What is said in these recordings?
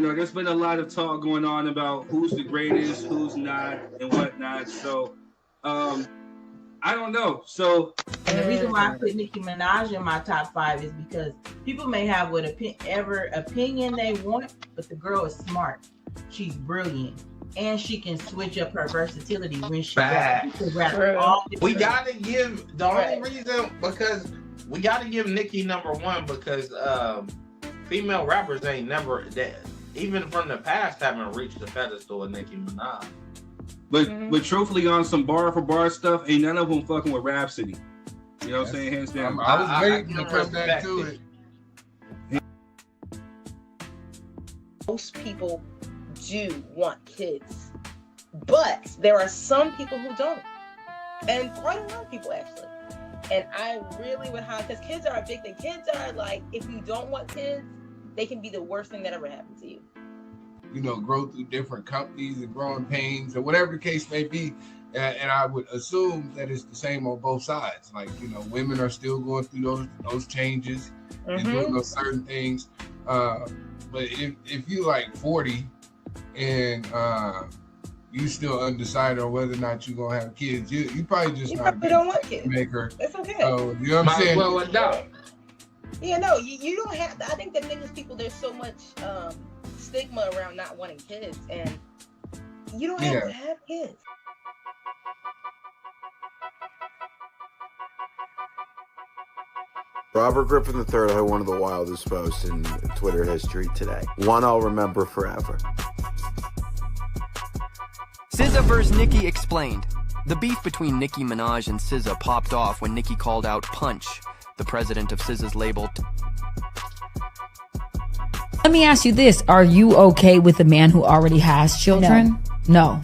there's been a lot of talk going on about who's the greatest, who's not, and whatnot. So, I don't know. So, and the reason why I put Nicki Minaj in my top 5 is because people may have whatever opinion they want, but the girl is smart. She's brilliant. And she can switch up her versatility when she raps. We gotta give the only reason because we gotta give Nicki number 1 because female rappers ain't never that even from the past haven't reached the pedestal of Nicki Minaj. But truthfully, on some bar for bar stuff, ain't none of them fucking with Rhapsody. You know what I'm saying? Hands down. I was waiting to come back to it. Most people do want kids, but there are some people who don't, and quite a lot of people actually. And I really would have, because kids are a big thing. Kids are like, if you don't want kids, they can be the worst thing that ever happened to you. Grow through different companies and growing pains or whatever the case may be. And I would assume that it's the same on both sides. Like, women are still going through those changes and doing those certain things. But if you like 40 and you still undecided on whether or not you're gonna have kids, you probably just don't want kids. Maker. That's okay. So you know what I'm saying? Well, adopt. Yeah, no, you don't have. I think that niggas people, there's so much stigma around not wanting kids, and you don't have to have kids. Robert Griffin III had one of the wildest posts in Twitter history today. One I'll remember forever. SZA vs. Nicki explained. The beef between Nicki Minaj and SZA popped off when Nicki called out Punch, the president of SZA's label. Let me ask you this. Are you okay with a man who already has children? No.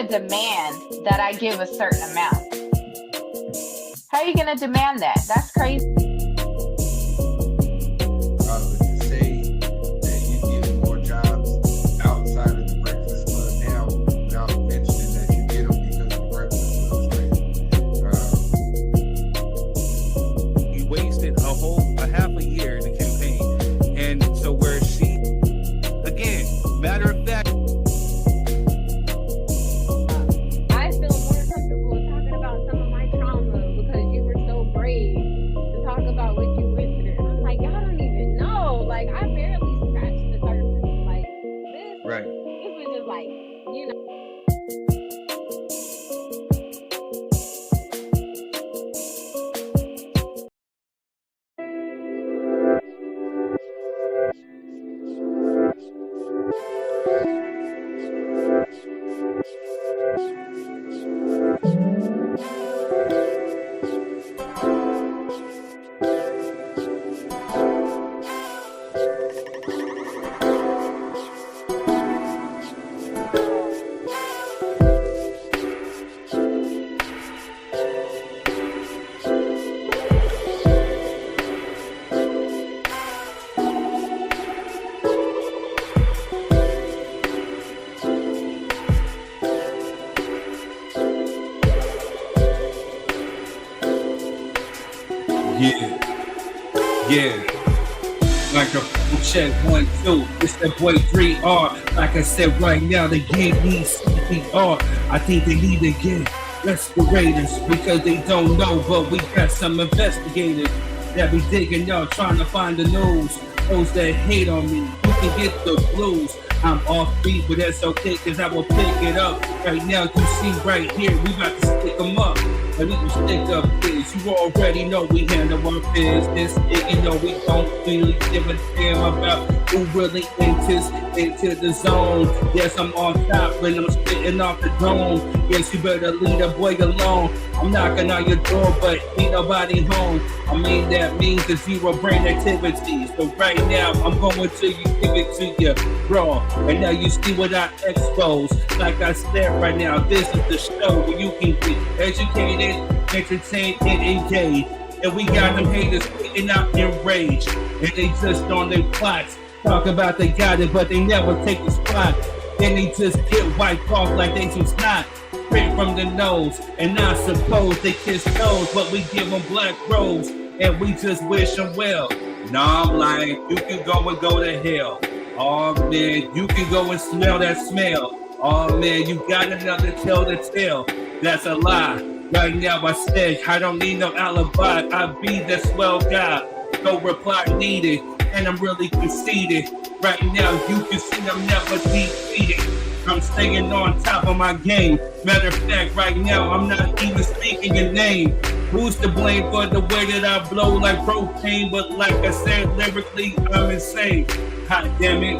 Demand that I give a certain amount. How are you gonna demand that? That's crazy. To say that you get more jobs outside of the Breakfast Club now without mentioning that you get them because the Breakfast Club is crazy. He wasted a half a year in the campaign, and so where she, again, matter of fact. Yeah. Like a check 1, 2. It's that boy 3R. Like I said right now, the game needs CPR. I think they need to get respirators because they don't know, but we got some investigators. that be digging out, trying to find the news. Those that hate on me, you can get the blues. I'm off beat, but that's okay, cause I will pick it up. Right now, you see right here, we about to stick them up. And we can stick up kids. You already know we handle our business. And you know we don't really give a damn about who really enters into the zone. Yes, I'm on top when I'm spitting off the dome. Yes, you better leave a boy alone. I'm knocking on your door, but ain't nobody home. I mean, that means the zero brain activity. So right now, I'm going to you, give it to you, bro. And now you see what I expose. Like I said right now, this is the show where you can get educated, entertained, and engaged. And we got them haters speaking out in rage. And they just on their plots. Talk about they got it, but they never take the spot. Then they just get wiped off like they some snot. Straight from the nose. And I suppose they kiss toes, but we give them black rose. And we just wish them well. Nah, I'm lying. You can go and go to hell. Oh man, you can go and smell that smell. Oh man, you got another tale to tell. That's a lie. Right now I said I don't need no alibi. I be the swell guy. No reply needed. And I'm really conceited. Right now you can see I'm never defeated. I'm staying on top of my game. Matter of fact, right now I'm not even speaking your name. Who's to blame for the way that I blow like propane? But like I said, lyrically, I'm insane. God damn it,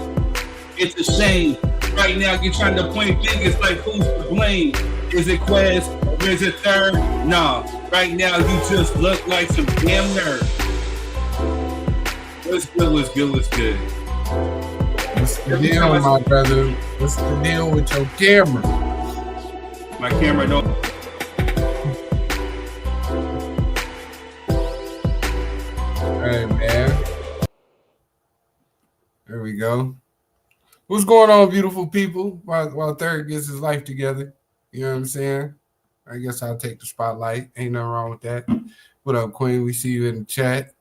it's a shame. Right now, you're trying to point fingers like who's to blame? Is it Quez or is it Third? Nah, right now you just look like some damn nerd. What's good, what's good, what's good? What's the deal, my brother? What's the deal with your camera? My camera don't. Hey, man. There we go. What's going on, beautiful people? While Third gets his life together. You know what I'm saying? I guess I'll take the spotlight. Ain't nothing wrong with that. What up, Queen? We see you in the chat.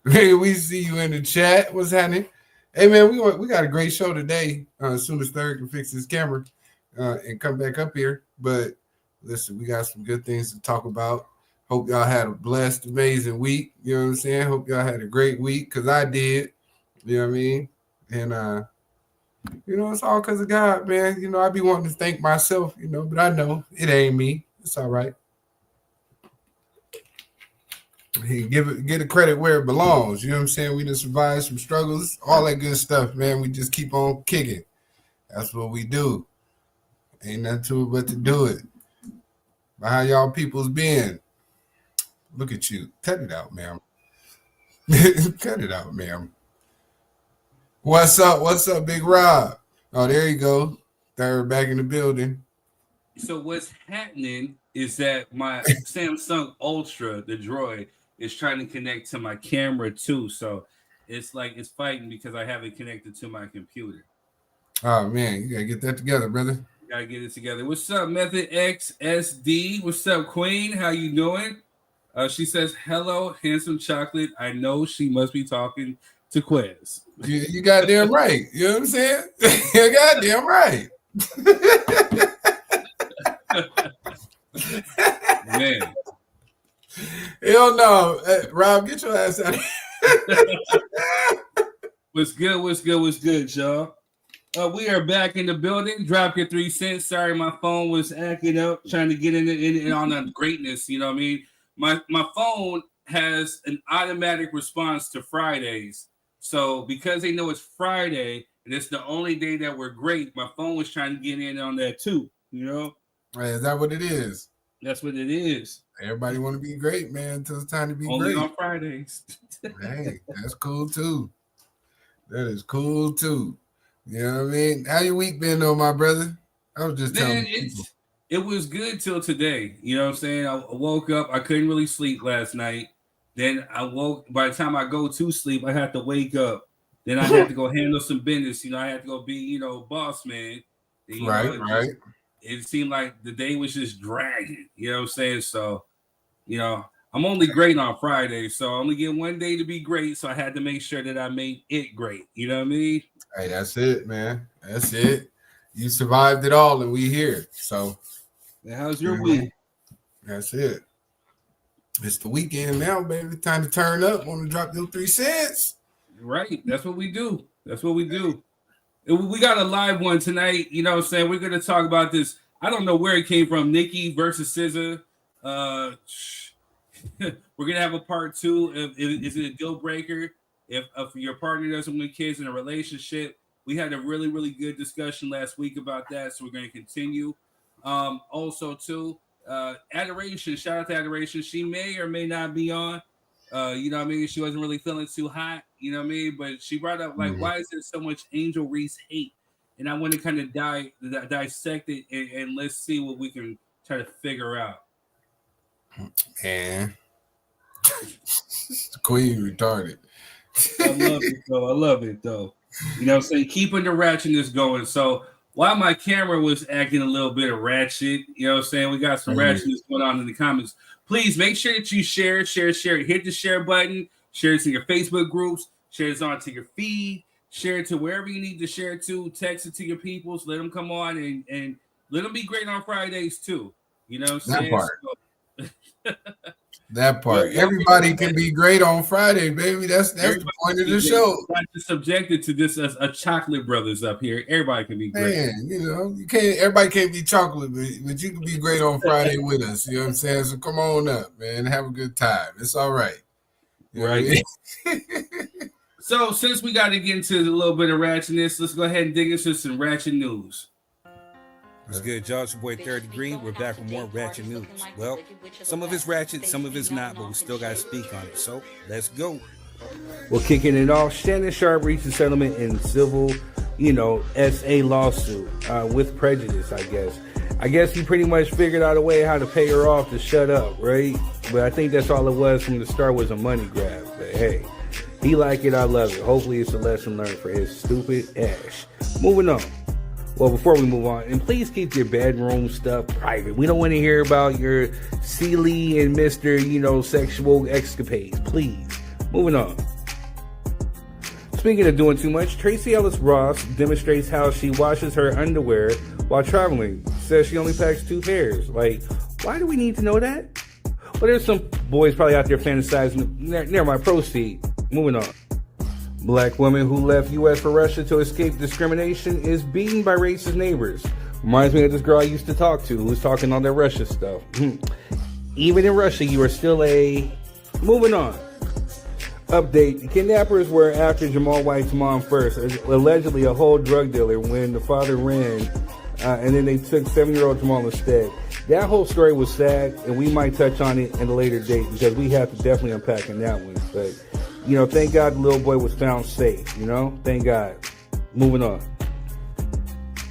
Hey, we see you in the chat. What's happening? Hey, man, we got a great show today. As soon as Third can fix his camera and come back up here. But listen, we got some good things to talk about. Hope y'all had a blessed, amazing week. You know what I'm saying? Hope y'all had a great week, because I did. You know what I mean? And, you know, it's all because of God, man. You know, I be wanting to thank myself, you know, but I know it ain't me. It's all right. Hey, get the credit where it belongs. You know what I'm saying? We done survived some struggles, all that good stuff, man. We just keep on kicking. That's what we do. Ain't nothing to it but to do it. But how y'all people's been? Look at you. Cut it out, ma'am. Cut it out, ma'am. What's up? What's up, Big Rob? Oh, there you go. Third back in the building. So what's happening is that my Samsung Ultra, the Droid, is trying to connect to my camera too. So it's like it's fighting because I have it connected to my computer. Oh man, you gotta get that together, brother. Gotta get it together. What's up, Method XSD? What's up, Queen? How you doing? She says, hello, handsome chocolate. I know she must be talking to Quez. You goddamn right. You know what I'm saying? You goddamn right. Man. Hell no. Hey, Rob, get your ass out of here. What's good? What's good? What's good, y'all? We are back in the building. Drop your 3 cents. Sorry, my phone was acting up, trying to get in on the greatness. You know what I mean? My phone has an automatic response to Fridays. So because they know it's Friday and it's the only day that we're great, my phone was trying to get in on that too. You know? Hey, is that what it is? That's what it is. Everybody want to be great, man, until it's time to be only great. On Fridays. Hey, that's cool too. That is cool too. You know what I mean? How your week been though, my brother? I was just telling people. It was good till today. You know what I'm saying? I woke up. I couldn't really sleep last night. Then I woke. By the time I go to sleep, I had to wake up. Then I had to go handle some business. You know, I had to go be, boss man. Right. It seemed like the day was just dragging. You know what I'm saying? So, I'm only great on Friday. So I only get one day to be great. So I had to make sure that I made it great. You know what I mean? Hey, that's it, man. That's it. You survived it all, and we here. So, how's your week? That's it. It's the weekend now, baby. Time to turn up. Want to drop them 3 cents? Right. That's what we do. That's what we do. We got a live one tonight. You know what I'm saying? We're going to talk about this. I don't know where it came from. Nicki versus SZA. We're going to have a part 2. Is it a deal breaker if your partner doesn't want kids in a relationship? We had a really, really good discussion last week about that, so we're going to continue. Also, too, Adoration. Shout out to Adoration. She may or may not be on. You know what I mean? She wasn't really feeling too hot. You know what I mean? But she brought up, like, why is there so much Angel Reese hate? And I want to kind of dissect it and let's see what we can try to figure out. Man. The queen retarded. I love it, though. You know what I'm saying? Keeping the ratchetness going. So while my camera was acting a little bit of ratchet, you know what I'm saying? We got some ratchetness going on in the comments. Please make sure that you share. Hit the share button. Share it to your Facebook groups. Share it onto your feed. Share it to wherever you need to share it to. Text it to your peoples. Let them come on and let them be great on Fridays too. You know what I'm saying? That part. Everybody can be great on Friday, baby. That's the point of the show. Not just subjected to this as a chocolate brothers up here. Everybody can be great. Man, you know, everybody can't be chocolate, but you can be great on Friday with us. You know what I'm saying? So come on up, man. Have a good time. It's all right. Right. So since we got to get into a little bit of ratchetness, let's go ahead and dig into some ratchet news. What's good, y'all? It's your boy 3rd Degree. We're back with more ratchet news. Well, some of it's ratchet, some of it's not, but we still got to speak on it. So let's go. Well, kicking it off, Shannon Sharp reached a settlement in civil, SZA lawsuit with prejudice, I guess. I guess he pretty much figured out a way how to pay her off to shut up, right? But I think that's all it was from the start, was a money grab. But hey, he like it, I love it. Hopefully it's a lesson learned for his stupid ass. Moving on. Well, before we move on, and please keep your bedroom stuff private. We don't want to hear about your Celie and Mr., sexual escapades. Please. Moving on. Speaking of doing too much, Tracee Ellis Ross demonstrates how she washes her underwear while traveling. Says she only packs 2 pairs. Like, why do we need to know that? Well, there's some boys probably out there fantasizing. Never mind, proceed. Moving on. Black woman who left U.S. for Russia to escape discrimination is beaten by racist neighbors. Reminds me of this girl I used to talk to who was talking all that Russia stuff. Even in Russia, you are still a... Moving on. Update. The kidnappers were after Jamal White's mom first, allegedly a whole drug dealer, when the father ran, and then they took 7-year-old Jamal instead. That whole story was sad, and we might touch on it at a later date because we have to definitely unpack in that one. But, thank God the little boy was found safe, Thank God. Moving on.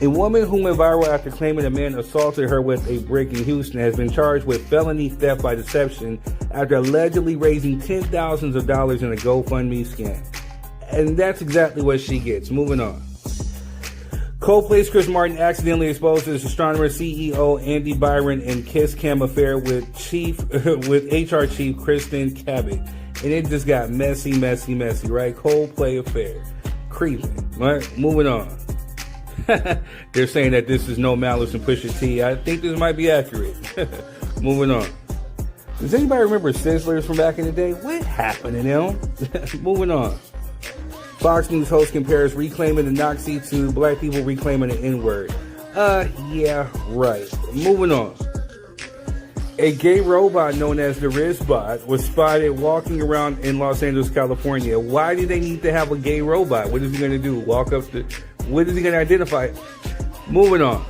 A woman who went viral after claiming a man assaulted her with a brick in Houston has been charged with felony theft by deception after allegedly raising $10,000s in a GoFundMe scam. And that's exactly what she gets. Moving on. Coldplay's Chris Martin accidentally exposed his astronomer CEO Andy Byron and Kiss Cam affair with HR chief Kristen Cabot. And it just got messy, right? Coldplay affair. Creeping. Right? Moving on. They're saying that this is no Malice and Pusha T. I think this might be accurate. Moving on. Does anybody remember Sizzlers from back in the day? What happened to them? Moving on. Fox News host compares reclaiming the Nazi to black people reclaiming the N-word. Yeah, right. Moving on. A gay robot known as the Rizbot was spotted walking around in Los Angeles, California. Why do they need to have a gay robot? What is he going to do? What is he going to identify? Moving on.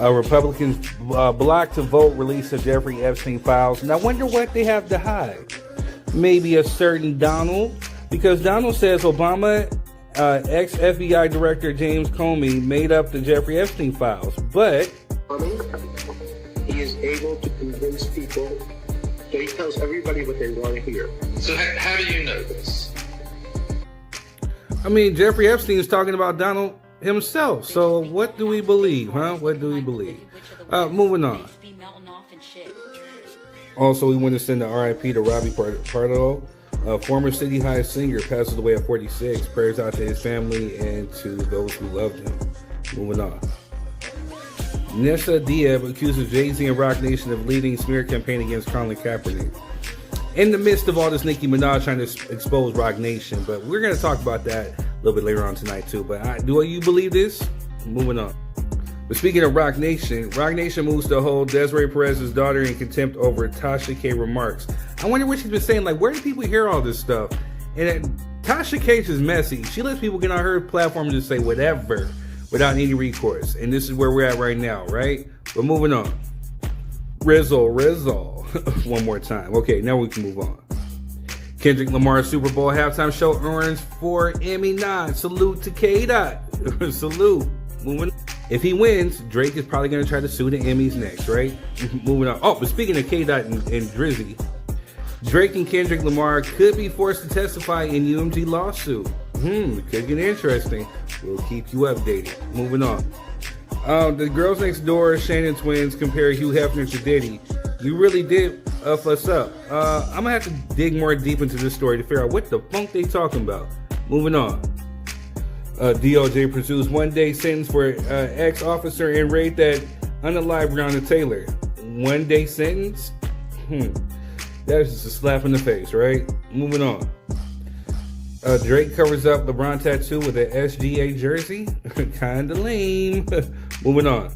Republicans blocked to vote release of Jeffrey Epstein files. And I wonder what they have to hide. Maybe a certain Donald. Because Donald says Obama, ex-FBI Director James Comey made up the Jeffrey Epstein files. But he is able to convince people, so he tells everybody what they want to hear. So how do you know this? I mean, Jeffrey Epstein is talking about Donald himself. So what do we believe, huh? What do we believe? Moving on. Also, we want to send an RIP to Robbie Pardo. Former City High singer, passes away at 46. Prayers out to his family and to those who loved him. Moving on. Nessa Diab accuses Jay-Z and Roc Nation of leading smear campaign against Colin Kaepernick. In the midst of all this, Nicki Minaj trying to expose Roc Nation, but we're going to talk about that a little bit later on tonight too. But do you believe this? Moving on. But speaking of Roc Nation moves to hold Desiree Perez's daughter in contempt over Tasha K remarks. I wonder what she's been saying. Like, where do people hear all this stuff? And Tasha K is messy. She lets people get on her platform and just say whatever without any recourse. And this is where we're at right now, right? But moving on. Rizzle. One more time. Okay, now we can move on. Kendrick Lamar's Super Bowl halftime show earns 4 Emmy nods. Salute to K-Dot. Salute. Moving on. If he wins, Drake is probably going to try to sue the Emmys next, right? Moving on. Oh, but speaking of K-Dot and Drizzy, Drake and Kendrick Lamar could be forced to testify in UMG lawsuit. Could get interesting. We'll keep you updated. Moving on. The Girls Next Door Shannon twins compare Hugh Hefner to Diddy. You really did us up. I'm going to have to dig more deep into this story to figure out what the funk they talking about. Moving on. DOJ pursues 1-day sentence for ex-officer in raid that unalived Breonna Taylor. 1-day sentence? That is just a slap in the face, right? Moving on. Drake covers up LeBron tattoo with an SZA jersey. Kinda lame. Moving on.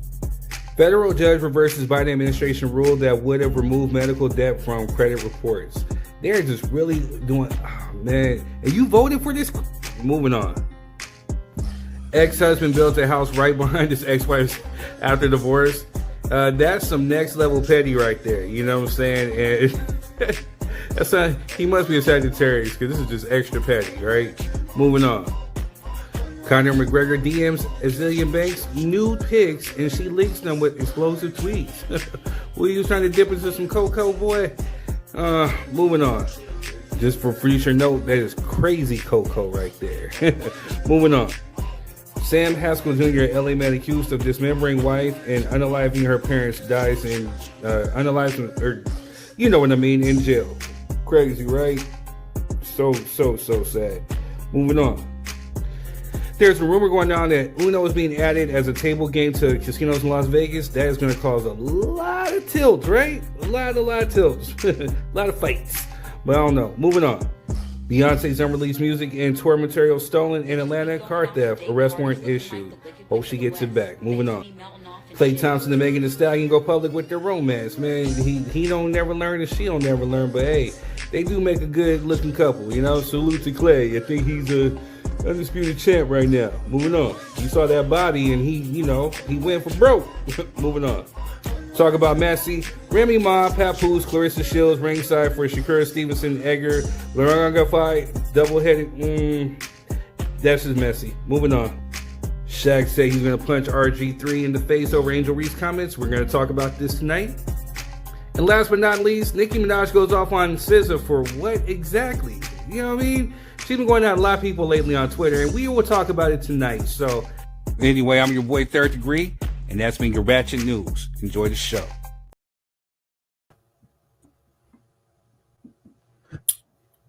Federal judge reverses Biden administration rule that would have removed medical debt from credit reports. They're just really doing, oh man. And you voted for this? Moving on. Ex-husband built a house right behind his ex-wife after divorce. That's some next level petty right there. You know what I'm saying? And that's not, he must be a Sagittarius because this is just extra petty, right? Moving on. Conor McGregor DMs Azealia Banks nude pics and she leaks them with explosive tweets. Were you trying to dip into some cocoa, boy? Moving on. Just for future note, that is crazy cocoa right there. Moving on. Sam Haskell Jr., LA man accused of dismembering wife and unaliving her parents, dies in unaliving, or you know what I mean, in jail. Crazy, right? So sad. Moving on. There's a rumor going on that Uno is being added as a table game to casinos in Las Vegas. That is going to cause a lot of tilts, right? A lot of tilts. A lot of fights. But I don't know. Moving on. Beyonce's unreleased music and tour material stolen in Atlanta. Car theft. Arrest warrant issued. Hope she gets it back. Moving on. Klay Thompson and Megan Thee Stallion go public with their romance, man. He don't never learn and she don't never learn. But hey, they do make a good looking couple, you know. Salute to Klay. I think he's a undisputed champ right now. Moving on. You saw that body and he went for broke. Moving on. Talk about Massey, Remy Ma, Papoose, Clarissa Shields, ringside for Shakira Stevenson, Edgar, Loranga fight, double-headed. That's just messy. Moving on. Shaq said he's going to punch RG3 in the face over Angel Reese comments. We're going to talk about this tonight. And last but not least, Nicki Minaj goes off on SZA for what exactly? You know what I mean? She's been going at a lot of people lately on Twitter, and we will talk about it tonight. So, anyway, I'm your boy Third Degree. And that's been your Ratchet News. Enjoy the show.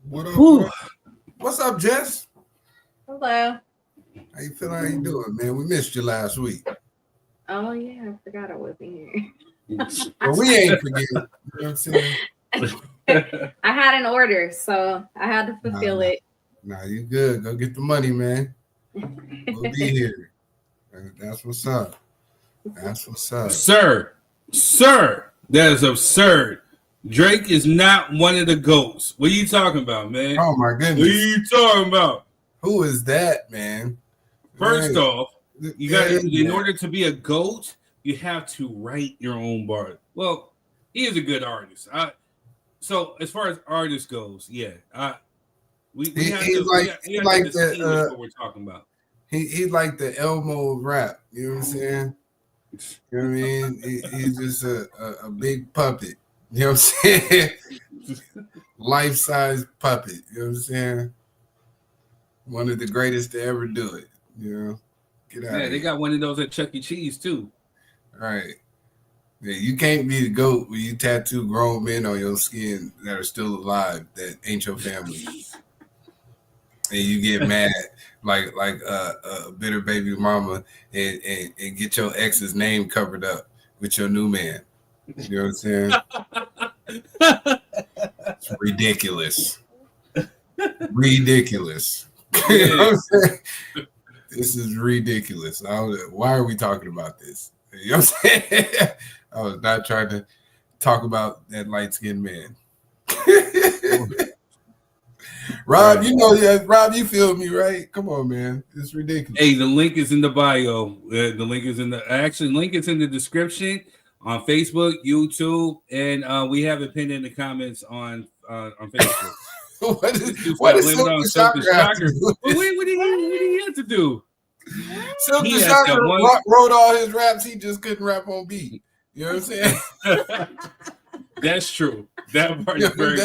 What up? What's up, Jess? Hello. How you feeling? How you doing, man? We missed you last week. Oh yeah, I forgot I wasn't here. Well, we ain't forgetting. You know what I'm saying? I had an order, so I had to fulfill it. Nah, you good. Go get the money, man. We'll be here. That's what's up. That's what's up. Sir, that is absurd. Drake is not one of the GOATs. What are you talking about, man? Oh, my goodness. What are you talking about? Who is that, man? First off, you got in order to be a GOAT, you have to write your own bar. Well, he is a good artist. So as far as artist goes, yeah. We have to distinguish what we're talking about. He's like the Elmo of rap. You know what I'm saying? You know what I mean? He's just a big puppet. You know what I'm saying? Life-size puppet. You know what I'm saying? One of the greatest to ever do it. You know? Get out of here. They got one of those at Chuck E. Cheese, too. Right. Yeah, you can't be the GOAT when you tattoo grown men on your skin that are still alive that ain't your family. and you get mad like a bitter baby mama and get your ex's name covered up with your new man. You know what I'm saying? It's ridiculous. Ridiculous. You know what I'm saying? This is ridiculous. Why are we talking about this? You know what I'm saying? I was not trying to talk about that light-skinned man. Rob, you know, Rob, you feel me, right? Come on, man. It's ridiculous. Hey, the link is in the bio. The link is in the link is in the description on Facebook, YouTube, and we have it pinned in the comments on Facebook. what is Silk the Shocker have to do? What did he have to do? Silk the Shocker wrote all his raps. He just couldn't rap on beat. You know what I'm saying? That's true. That part is very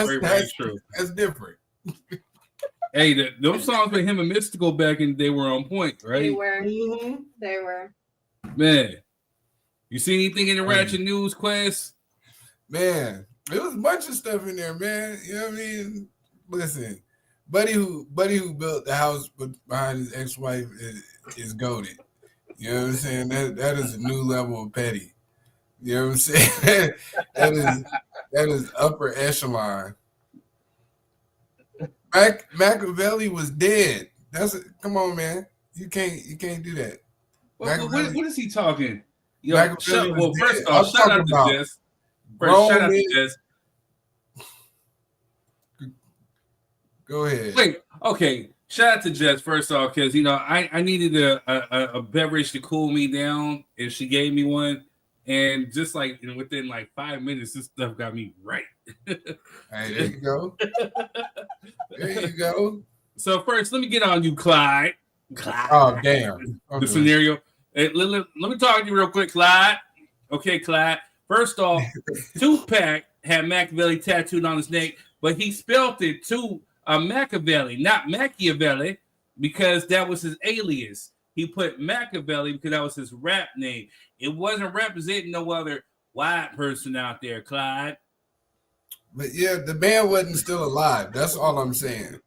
true. That's different. Hey, those songs with him and Mystical back in the day were on point, right? They were. Mm-hmm. They were. Man, you see anything in the Ratchet News, Quest? Man, there was a bunch of stuff in there, man. You know what I mean? Listen, buddy who built the house behind his ex-wife is goated. You know what I'm saying? That is a new level of petty. You know what I'm saying? that is upper echelon. Machiavelli was dead. Come on, man. You can't do that. What is he talking? Yo, first off, shout out to Jess. Shout out to Jess. Go ahead. Wait, okay. Shout out to Jess first off, because I needed a beverage to cool me down, and she gave me one. And just like within like 5 minutes, this stuff got me right. Hey, there you go. There you go. So first, let me get on you, Clyde. Oh, damn. The scenario. Hey, let me talk to you real quick, Clyde. Okay, Clyde. First off, Tupac had Machiavelli tattooed on his neck, but he spelled it Machiavelli, not Machiavelli, because that was his alias. He put Machiavelli because that was his rap name. It wasn't representing no other white person out there, Clyde. But yeah, the man wasn't still alive. That's all I'm saying.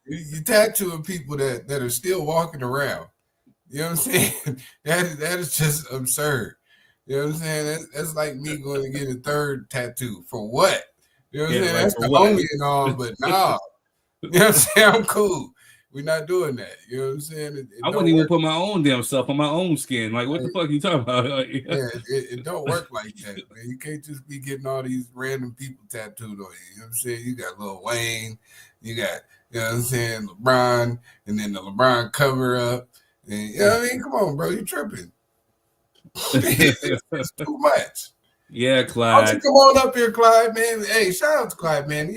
You tattooing people that are still walking around. You know what I'm saying? That is just absurd. You know what I'm saying? That's like me going to get a third tattoo. For what? You know what I'm saying? That's the homie and all, but nah. You know what I'm saying? I'm cool. We're not doing that. You know what I'm saying? I wouldn't even put my own damn stuff on my own skin. Like, what the fuck are you talking about? It don't work like that, man. You can't just be getting all these random people tattooed on you. You know what I'm saying? You got Lil Wayne, you got, you know what I'm saying, LeBron, and then the LeBron cover up. And, you know what I mean? Come on, bro. You tripping. It's too much. Yeah, Clyde. Why don't you come on up here, Clyde, man? Hey, shout out to Clyde, man.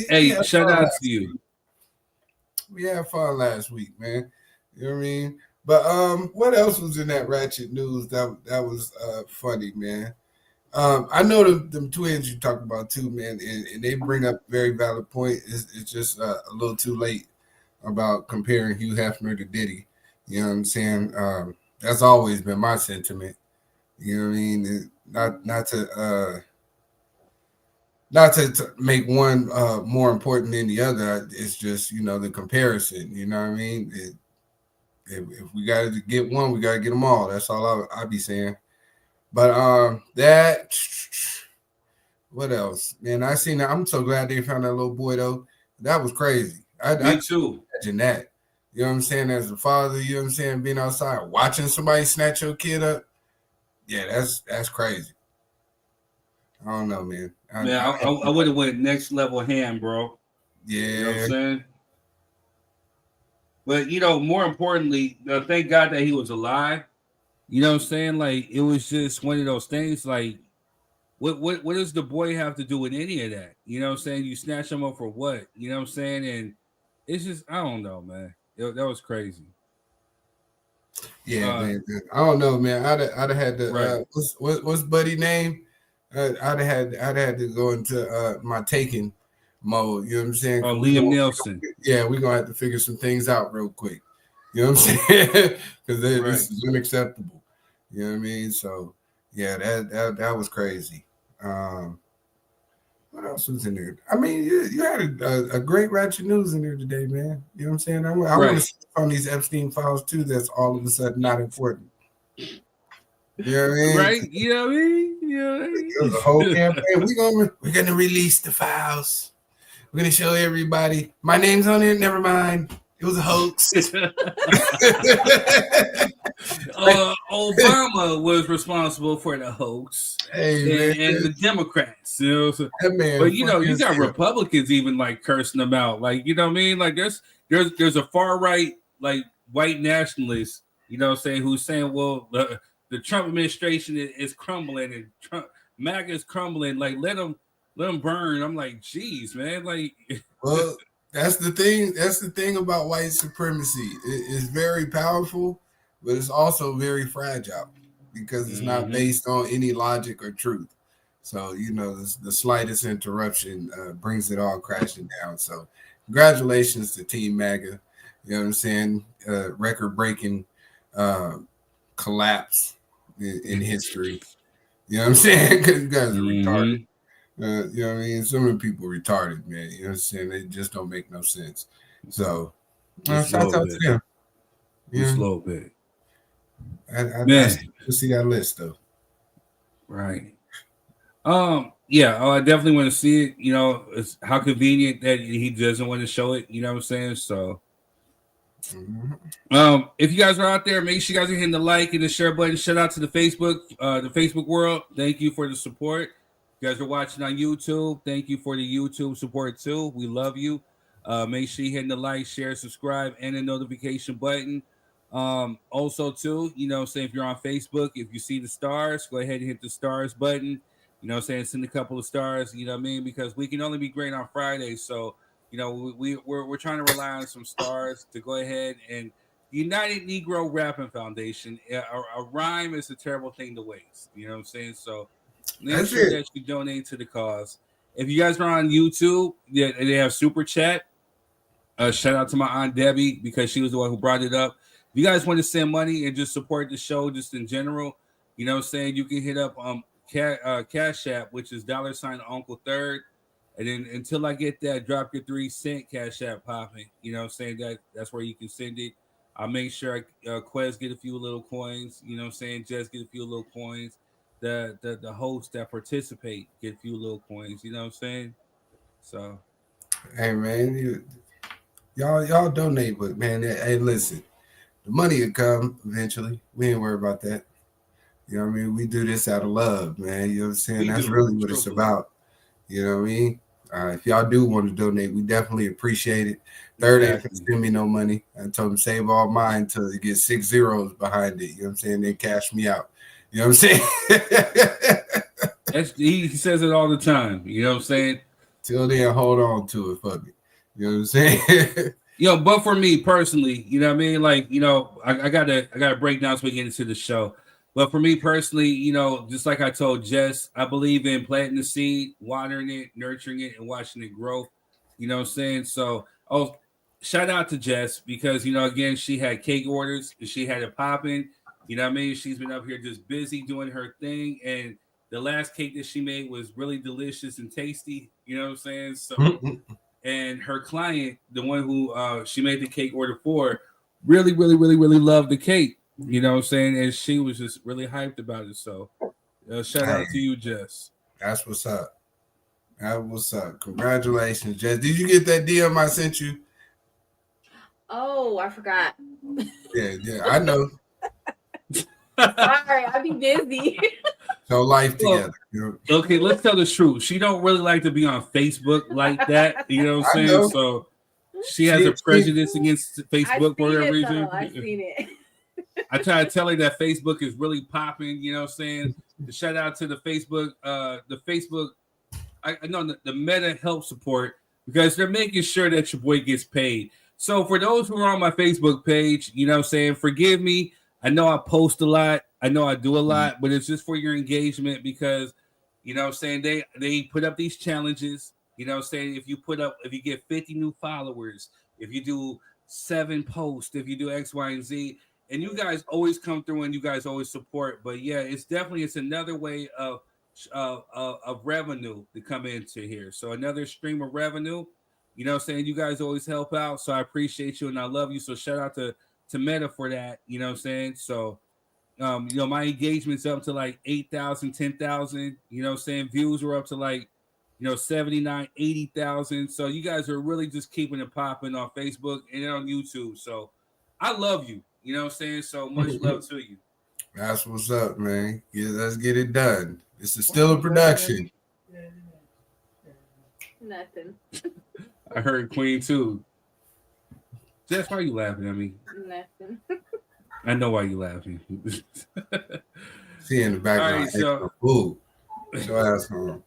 Hey, shout out to you. We had fun last week, man. You know what I mean? But what else was in that Ratchet News that was funny, man? I know them twins you talk about too, man, and they bring up a very valid point. It's just a little too late about comparing Hugh Hefner to Diddy. You know what I'm saying? That's always been my sentiment. You know what I mean? Not to make one more important than the other. It's just, the comparison. You know what I mean? If we got to get one, we got to get them all. That's all I'll be saying. But what else? Man, I seen that. I'm so glad they found that little boy, though. That was crazy. Me too. Imagine that. You know what I'm saying? As a father, you know what I'm saying? Being outside, watching somebody snatch your kid up. Yeah, that's crazy. I don't know, man. I would have went next level ham, bro. Yeah. You know what I'm saying? But, more importantly, thank God that he was alive. You know what I'm saying? Like, it was just one of those things, like, what does the boy have to do with any of that? You know what I'm saying? You snatch him up for what? You know what I'm saying? And it's just, I don't know, man. That was crazy. Yeah, man. I don't know, man. I'd have had to, right. What's Buddy name? I'd have had to go into my taking mode. You know what I'm saying? Liam Nelson. Yeah, we're gonna have to figure some things out real quick. You know what I'm saying? Because this is unacceptable. You know what I mean? So yeah, that was crazy. What else was in there? I mean, you had a great ratchet news in there today, man. You know what I'm saying? I want to see on these Epstein files too. That's all of a sudden not important. You know what I mean? Right? You know what I mean? You know what I mean? It was a whole campaign. We're gonna release the files. We're gonna show everybody. My name's on it. Never mind. It was a hoax. Obama was responsible for the hoax, and the Democrats. You know, so, but you know, you got Republicans even like cursing them out. Like, you know what I mean? Like there's a far right like white nationalist. You know what I'm saying? Who's saying, well, the Trump administration is crumbling and MAGA is crumbling. Like let them burn. I'm like, geez, man. Like, well, that's the thing. That's the thing about white supremacy. It's very powerful, but it's also very fragile because it's not based on any logic or truth. So, you know, the slightest interruption brings it all crashing down. So, congratulations to Team MAGA. You know what I'm saying? Record-breaking collapse in history. You know what I'm saying? Because you guys are retarded. You know what I mean? Some of the people retarded, man. You know what I'm saying? They just don't make no sense. So, shout out to them. Just a little bit. I see that list though. Right. Yeah. I definitely want to see it. You know, it's how convenient that he doesn't want to show it. You know what I'm saying? So, if you guys are out there, make sure you guys are hitting the like and the share button. Shout out to the Facebook world. Thank you for the support. You guys are watching on YouTube. Thank you for the YouTube support too. We love you. Make sure you hit the like, share, subscribe, and the notification button. Also too, you know what I'm saying, if you're on Facebook, if you see the stars, go ahead and hit the stars button. You know what I'm saying, send a couple of stars, you know what I mean? Because we can only be great on Fridays. So, you know, we're trying to rely on some stars to go ahead and United Negro Rapping Foundation. A rhyme is a terrible thing to waste. You know what I'm saying? So make sure that you donate to the cause. If you guys are on YouTube, they have Super Chat. Shout out to my Aunt Debbie because she was the one who brought it up. If you guys want to send money and just support the show just in general, you know what I'm saying, you can hit up Cash App, which is $ Uncle Third. And then until I get that, drop your 3 cent Cash App popping. You know what I'm saying? That's where you can send it. I'll make sure Quez get a few little coins. You know what I'm saying? Jess get a few little coins. The hosts that participate get a few little coins. You know what I'm saying? So, hey man, y'all donate, but man, hey, listen, the money will come eventually. We ain't worried about that. You know what I mean? We do this out of love, man. You know what I'm saying? That's really what it's about. You know what I mean? If y'all do want to donate, we definitely appreciate it. Third ain't gonna send me no money. I told him save all mine until you get 6 zeros behind it. You know what I'm saying? They cash me out. You know what I'm saying? He says it all the time. You know what I'm saying? Till then, hold on to it for me. You know what I'm saying? Yo, but for me personally, you know what I mean? Like, you know, I gotta break down so we get into the show. But for me personally, you know, just like I told Jess, I believe in planting the seed, watering it, nurturing it, and watching it grow. You know what I'm saying? So, shout out to Jess because, you know, again, she had cake orders and she had it popping. You know what I mean? She's been up here just busy doing her thing. And the last cake that she made was really delicious and tasty. You know what I'm saying? So, and her client, the one who she made the cake order for, really loved the cake. You know what I'm saying? And she was just really hyped about it. So, shout out to you, Jess. That's what's up. That was up. Congratulations, Jess. Did you get that DM I sent you? Oh, I forgot. Yeah, I know. Sorry, I'll be busy. So life together. Okay, let's tell the truth. She don't really like to be on Facebook like that. You know what I'm saying? Know. So she has a prejudice against Facebook for whatever reason. I've seen it. I try to tell her that Facebook is really popping. You know what I'm saying? Shout out to the Facebook, I know the Meta help support because they're making sure that your boy gets paid. So for those who are on my Facebook page, you know what I'm saying, forgive me. I know I post a lot. I know I do a lot, but it's just for your engagement because, you know what I'm saying, they put up these challenges. You know what I'm saying? If you get 50 new followers, if you do 7 posts, if you do X, Y, and Z, and you guys always come through and you guys always support. But yeah, it's another way of of revenue to come into here. So another stream of revenue. You know what I'm saying? You guys always help out. So I appreciate you and I love you. So shout out to Meta for that. You know what I'm saying? So you know, my engagement's up to like 8,000, 10,000. You know what I'm saying? Views were up to like, you know, 79, 80,000. So you guys are really just keeping it popping on Facebook and on YouTube. So I love you. You know what I'm saying? So much love to you. That's what's up, man. Yeah, let's get it done. This is still a production. Nothing. I heard Queen too. Jess, why are you laughing at me? Nothing. I know why you laughing. See in the background. All right, so food. Show ass home.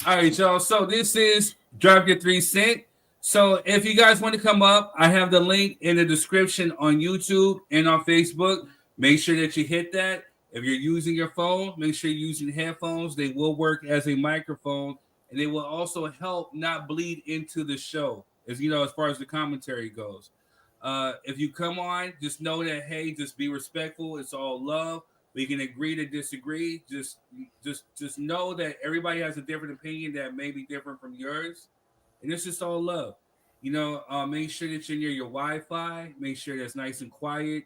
All right, y'all. So this is Drop Your 3 Cent. So if you guys want to come up, I have the link in the description on YouTube and on Facebook. Make sure that you hit that. If you're using your phone, make sure you're using headphones. They will work as a microphone, and they will also help not bleed into the show, as you know, as far as the commentary goes. If you come on, just know that, hey, just be respectful. It's all love. We can agree to disagree. Just know that everybody has a different opinion that may be different from yours. And it's just all love. You know, make sure that you're near your Wi-Fi. Make sure that's nice and quiet.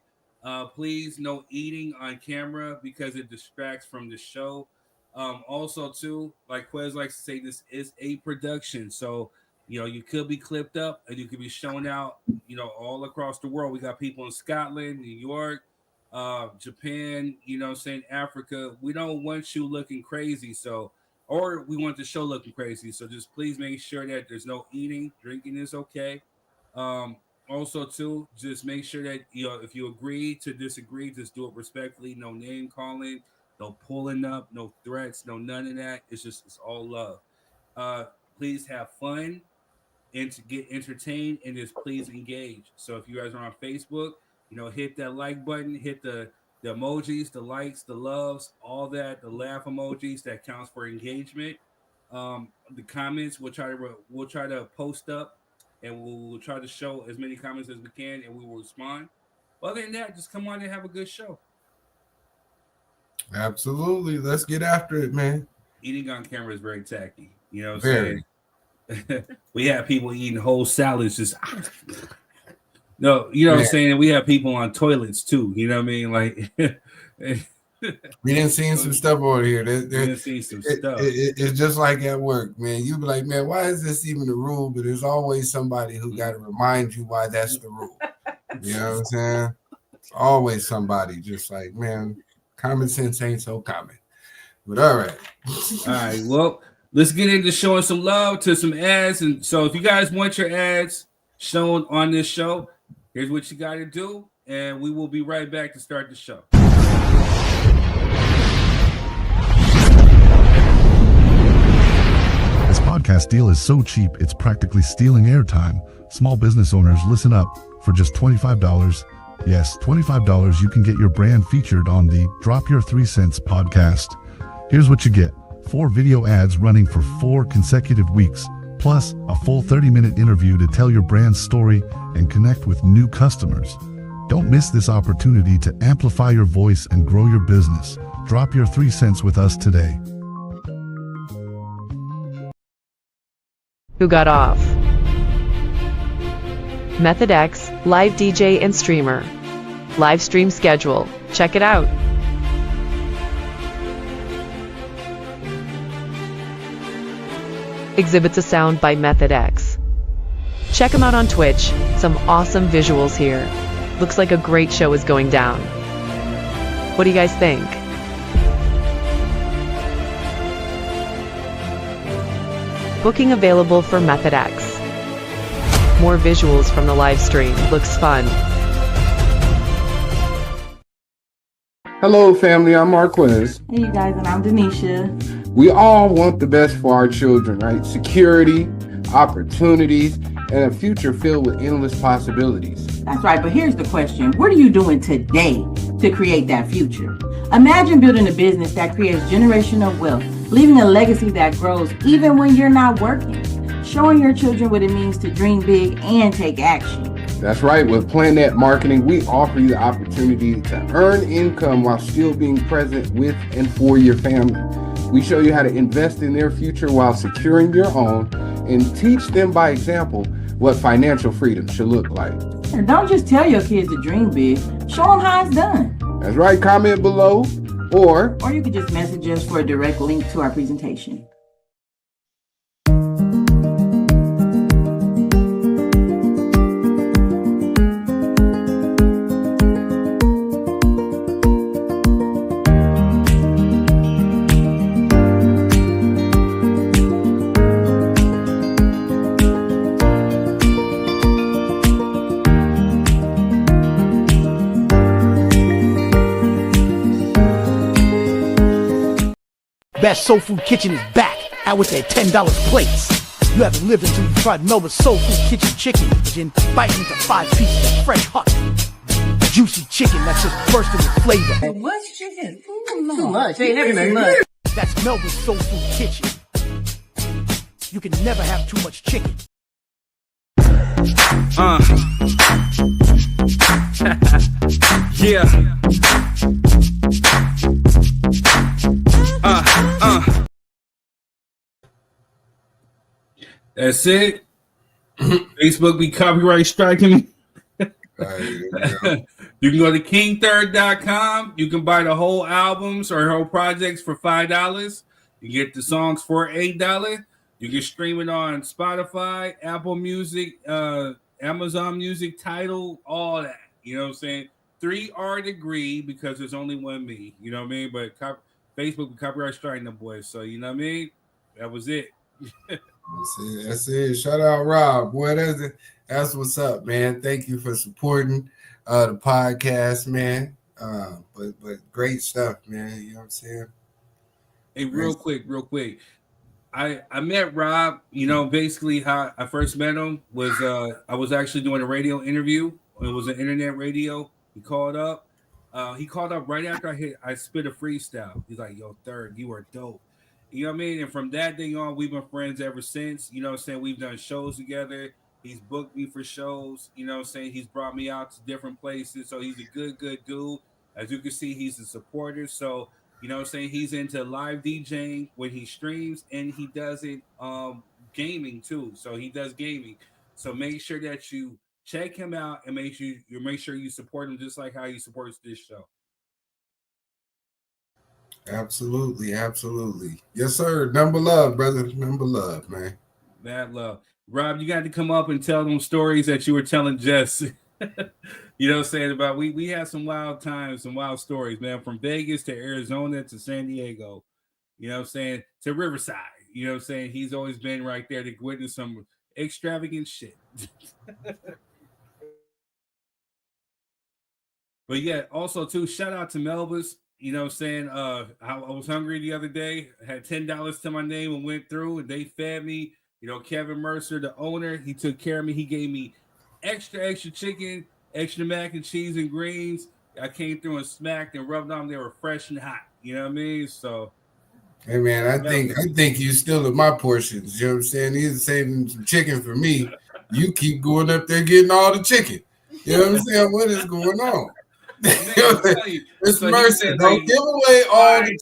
Please, no eating on camera because it distracts from the show. Also, too, like Quez likes to say, this is a production. So, you know, you could be clipped up and you could be shown out, you know, all across the world. We got people in Scotland, New York, Japan, you know what I'm saying, Africa. We don't want you looking crazy. So, or we want the show looking crazy. So just please make sure that there's no eating. Drinking is okay. Also, too, just make sure that, you know, if you agree to disagree, just do it respectfully. No name calling, no pulling up, no threats, no none of that. It's all love. Please have fun and to get entertained, and just please engage. So if you guys are on Facebook, you know, hit that like button, hit the emojis, the likes, the loves, all that, the laugh emojis. That counts for engagement. The comments we'll try to post up, and we'll try to show as many comments as we can, and we will respond. Other than that, just come on and have a good show. Absolutely. Let's get after it, man. Eating on camera is very tacky. You know what I'm saying? We have people eating whole salads just no, you know what I'm saying? We have people on toilets too, you know what I mean? Like we didn't see some stuff over here. Stuff. It's just like at work, man. You be like, man, why is this even a rule? But there's always somebody who got to remind you why that's the rule. You know what I'm saying? It's always somebody just like, man, common sense ain't so common. But all right. Well, let's get into showing some love to some ads. And so if you guys want your ads shown on this show, here's what you got to do. And we will be right back to start the show. This podcast deal is so cheap, it's practically stealing airtime. Small business owners, listen up. For just $25, yes, $25, you can get your brand featured on the Drop Your 3 Cents podcast. Here's what you get. 4 video ads running for 4 consecutive weeks, plus a full 30-minute interview to tell your brand's story and connect with new customers. Don't miss this opportunity to amplify your voice and grow your business. Drop your 3 cents with us today. Who got off? Method X, live DJ and streamer. Live stream schedule. Check it out. Exhibits a sound by Method X. Check him out on Twitch. Some awesome visuals here. Looks like a great show is going down. What do you guys think? Booking available for Method X. More visuals from the live stream. Looks fun. Hello, family. I'm Marquez. Hey, you guys, and I'm Denisha. We all want the best for our children, right? Security, opportunities, and a future filled with endless possibilities. That's right, but here's the question. What are you doing today to create that future? Imagine building a business that creates generational wealth, leaving a legacy that grows even when you're not working, showing your children what it means to dream big and take action. That's right. With Planet Marketing, we offer you the opportunity to earn income while still being present with and for your family. We show you how to invest in their future while securing your own and teach them by example what financial freedom should look like. And don't just tell your kids to dream big. Show them how it's done. That's right. Comment below or you could just message us for a direct link to our presentation. Best Soul Food Kitchen is back, out with their $10 plates. You haven't lived until you tried Melba's Soul Food Kitchen chicken, biting into 5 pieces of fresh hot, juicy chicken that's just bursting with flavor. What's chicken? Too much. They ain't never too much. That's Melba's Soul Food Kitchen. You can never have too much chicken. Yeah. That's it. Facebook be copyright striking me. You can go to kingthird.com. You can buy the whole albums or whole projects for $5. You get the songs for $8. You can stream it on Spotify, Apple Music, Amazon Music, Tidal, all that. You know what I'm saying? 3 are degree because there's only one me. You know what I mean? But Facebook be copyright striking them boys. So you know what I mean? That was it. That's it. Shout out Rob. Boy, that's what's up, man. Thank you for supporting the podcast, man. But great stuff, man. You know what I'm saying? Hey, real quick. I met Rob, you know, basically how I first met him was I was actually doing a radio interview. It was an internet radio. He called up. Right after I spit a freestyle. He's like, yo, Third, you are dope. You know what I mean? And from that day on, we've been friends ever since. You know what I'm saying? We've done shows together. He's booked me for shows. You know what I'm saying? He's brought me out to different places. So he's a good dude. As you can see, he's a supporter. So, you know what I'm saying? He's into live DJing when he streams, and he does it gaming too. So he does gaming. So make sure that you check him out and make sure you support him just like how he supports this show. Absolutely. Yes, sir. Number love, brother. Number love, man. Mad love. Rob, you got to come up and tell them stories that you were telling Jess. You know what I'm saying? About we had some wild times, some wild stories, man, from Vegas to Arizona to San Diego. You know what I'm saying? To Riverside. You know what I'm saying? He's always been right there to witness some extravagant shit. But yeah, also too, shout out to Melba's. You know what I'm saying? I was hungry the other day. I had $10 to my name and went through, and they fed me. You know, Kevin Mercer, the owner, he took care of me. He gave me extra chicken, extra mac and cheese and greens. I came through and smacked and rubbed on them. They were fresh and hot. You know what I mean? So, hey man, I think you still at my portions. You know what I'm saying? He's saving some chicken for me. You keep going up there getting all the chicken. You know what I'm saying? What is going on? It's so mercy. Don't give away all the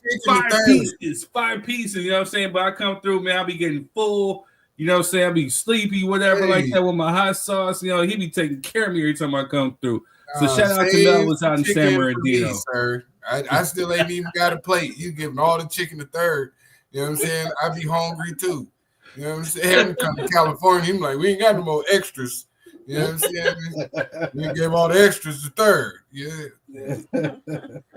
chicken. 5 pieces. You know what I'm saying? But I come through, man. I'll be getting full. You know what I'm saying? I'll be sleepy, whatever, like that with my hot sauce. You know, he be taking care of me every time I come through. So shout out to Melba's out in San Bernardino. Sir. I still ain't even got a plate. You giving all the chicken to Third. You know what I'm saying? I be hungry too. You know what I'm saying? Come to California, I'm like, we ain't got no more extras. You know what I'm saying? We gave all the extras to Third. Yeah.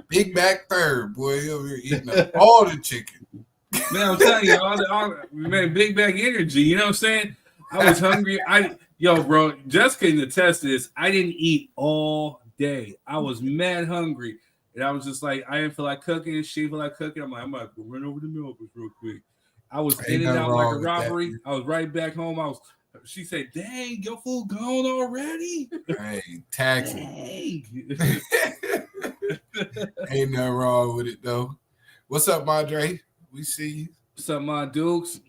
Big back Third, boy. Over here eating up all the chicken. Man, I'm telling you, man, big back energy. You know what I'm saying? I was hungry. Bro, Jessica can attest to this. I didn't eat all day. I was mad hungry. And I was just like, I didn't feel like cooking. She didn't feel like cooking. I'm like, I'm about to run over to Melba's real quick. I was in and out like a robbery. I was right back home. She said, dang, your food gone already? Hey, taxi. Ain't nothing wrong with it, though. What's up, Madre? We see you. What's up, my Dukes?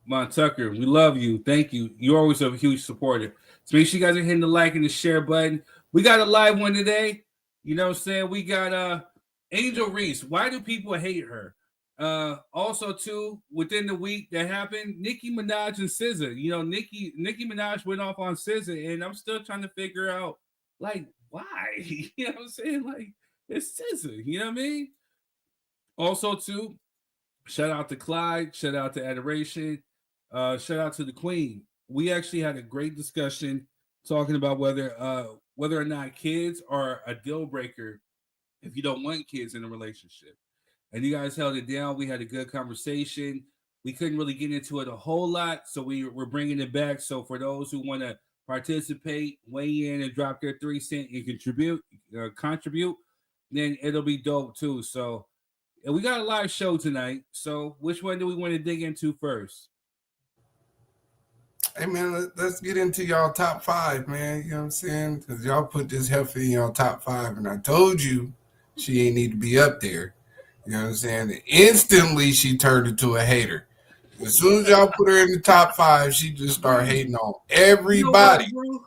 My Tucker, we love you. Thank you. You're always a huge supporter. So make sure you guys are hitting the like and the share button. We got a live one today. You know what I'm saying? We got Angel Reese. Why do people hate her? Also, too, within the week that happened, Nicki Minaj and SZA. You know, Nicki Minaj went off on SZA, and I'm still trying to figure out, like, why? You know what I'm saying? Like, it's SZA. You know what I mean? Also, too, shout out to Clyde. Shout out to Adoration. Shout out to the Queen. We actually had a great discussion talking about whether or not kids are a deal breaker if you don't want kids in a relationship. And you guys held it down. We had a good conversation. We couldn't really get into it a whole lot, so we're bringing it back. So for those who want to participate, weigh in, and drop their 3 cents and contribute, then it'll be dope too. So and we got a live show tonight. So which one do we want to dig into first? Hey man, let's get into y'all top 5, man. You know what I'm saying? Because y'all put this heifer in y'all top 5, and I told you she ain't need to be up there. You know what I'm saying? And instantly she turned into a hater. As soon as y'all put her in the top 5, she just started hating on everybody. You know what,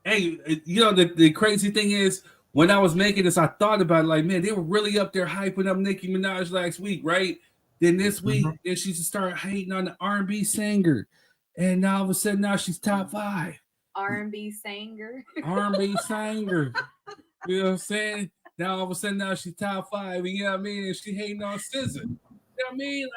hey, you know the crazy thing is, when I was making this, I thought about it, like, man, they were really up there hyping up Nicki Minaj last week, right? Then this week, then she started hating on the R&B singer. And now all of a sudden, now she's top 5. R&B singer. R&B singer. You know what I'm saying? Now all of a sudden, now she's top 5. You know what I mean? And she hating on SZA. You know what I mean?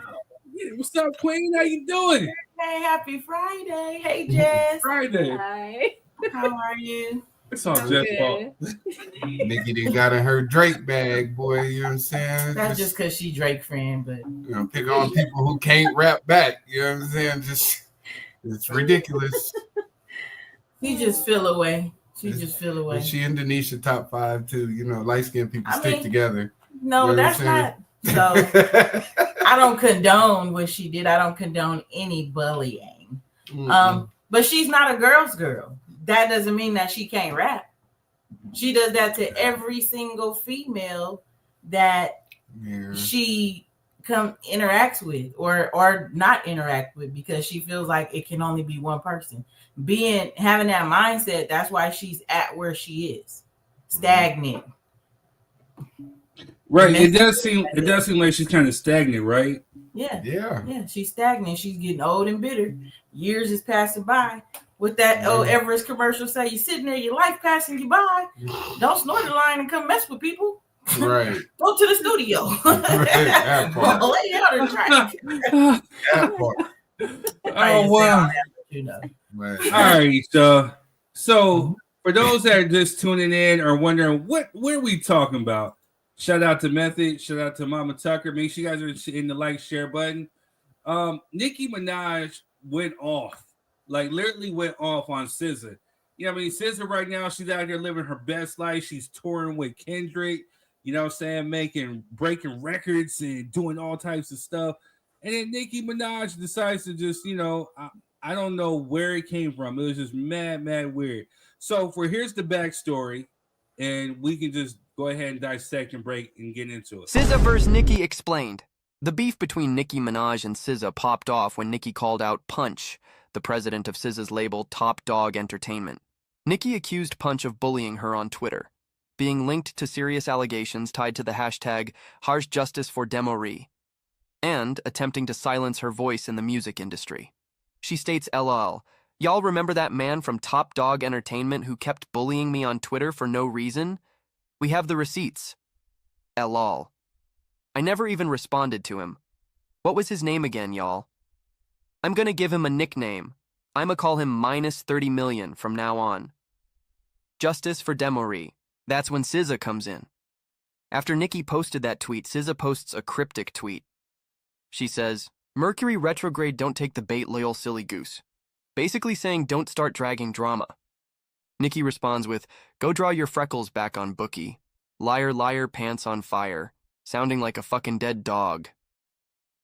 Like, what's up, Queen? How you doing? Hey, happy Friday. Hey, Jess. Friday. Hi. How are you? It's all Jeff's fault. Nicki didn't got in her Drake bag, boy. You know what I'm saying? That's just because she Drake friend, but you know, pick on people who can't rap back. You know what I'm saying? Just it's ridiculous. He just feel away. She just feel away. She Indonesia top 5 too. You know, light skinned people stick together. No, you know that's not. So I don't condone what she did. I don't condone any bullying. But she's not a girl's girl. That doesn't mean that she can't rap. She does that to every single female that she interacts with or not interact with, because she feels like it can only be one person. Having that mindset, that's why she's at where she is, stagnant. Right. It does seem like she's kind of stagnant, right? Yeah. She's stagnant. She's getting old and bitter. Years is passing by. With that Everest commercial say, you sitting there, your life passing you by. Don't snort the line and come mess with people. Right. Go to the studio. That part. Lay out and track. That part. Oh wow. You know. Right. All right, so for those that are just tuning in or wondering what are we talking about, shout out to Method, shout out to Mama Tucker. Make sure you guys are in the like share button. Nicki Minaj went off, like literally went off on SZA. You know what I mean? SZA right now, she's out there living her best life. She's touring with Kendrick, you know what I'm saying, breaking records and doing all types of stuff. And then Nicki Minaj decides to just, you know, I don't know where it came from. It was just mad weird. So here's the backstory, and we can just go ahead and dissect and break and get into it. SZA vs. Nicki explained. The beef between Nicki Minaj and SZA popped off when Nicki called out Punch, the president of SZA's label Top Dog Entertainment. Nicki accused Punch of bullying her on Twitter, being linked to serious allegations tied to the hashtag Harsh Justice for Demorie, and attempting to silence her voice in the music industry. She states, LOL, y'all remember that man from Top Dog Entertainment who kept bullying me on Twitter for no reason? We have the receipts. LOL. I never even responded to him. What was his name again, y'all? I'm gonna give him a nickname. I'ma call him minus 30 million from now on. Justice for Demorie. That's when SZA comes in. After Nicki posted that tweet, SZA posts a cryptic tweet. She says, Mercury retrograde, don't take the bait, loyal silly goose. Basically saying don't start dragging drama. Nicki responds with, go draw your freckles back on Bookie. Liar, liar, pants on fire. Sounding like a fucking dead dog.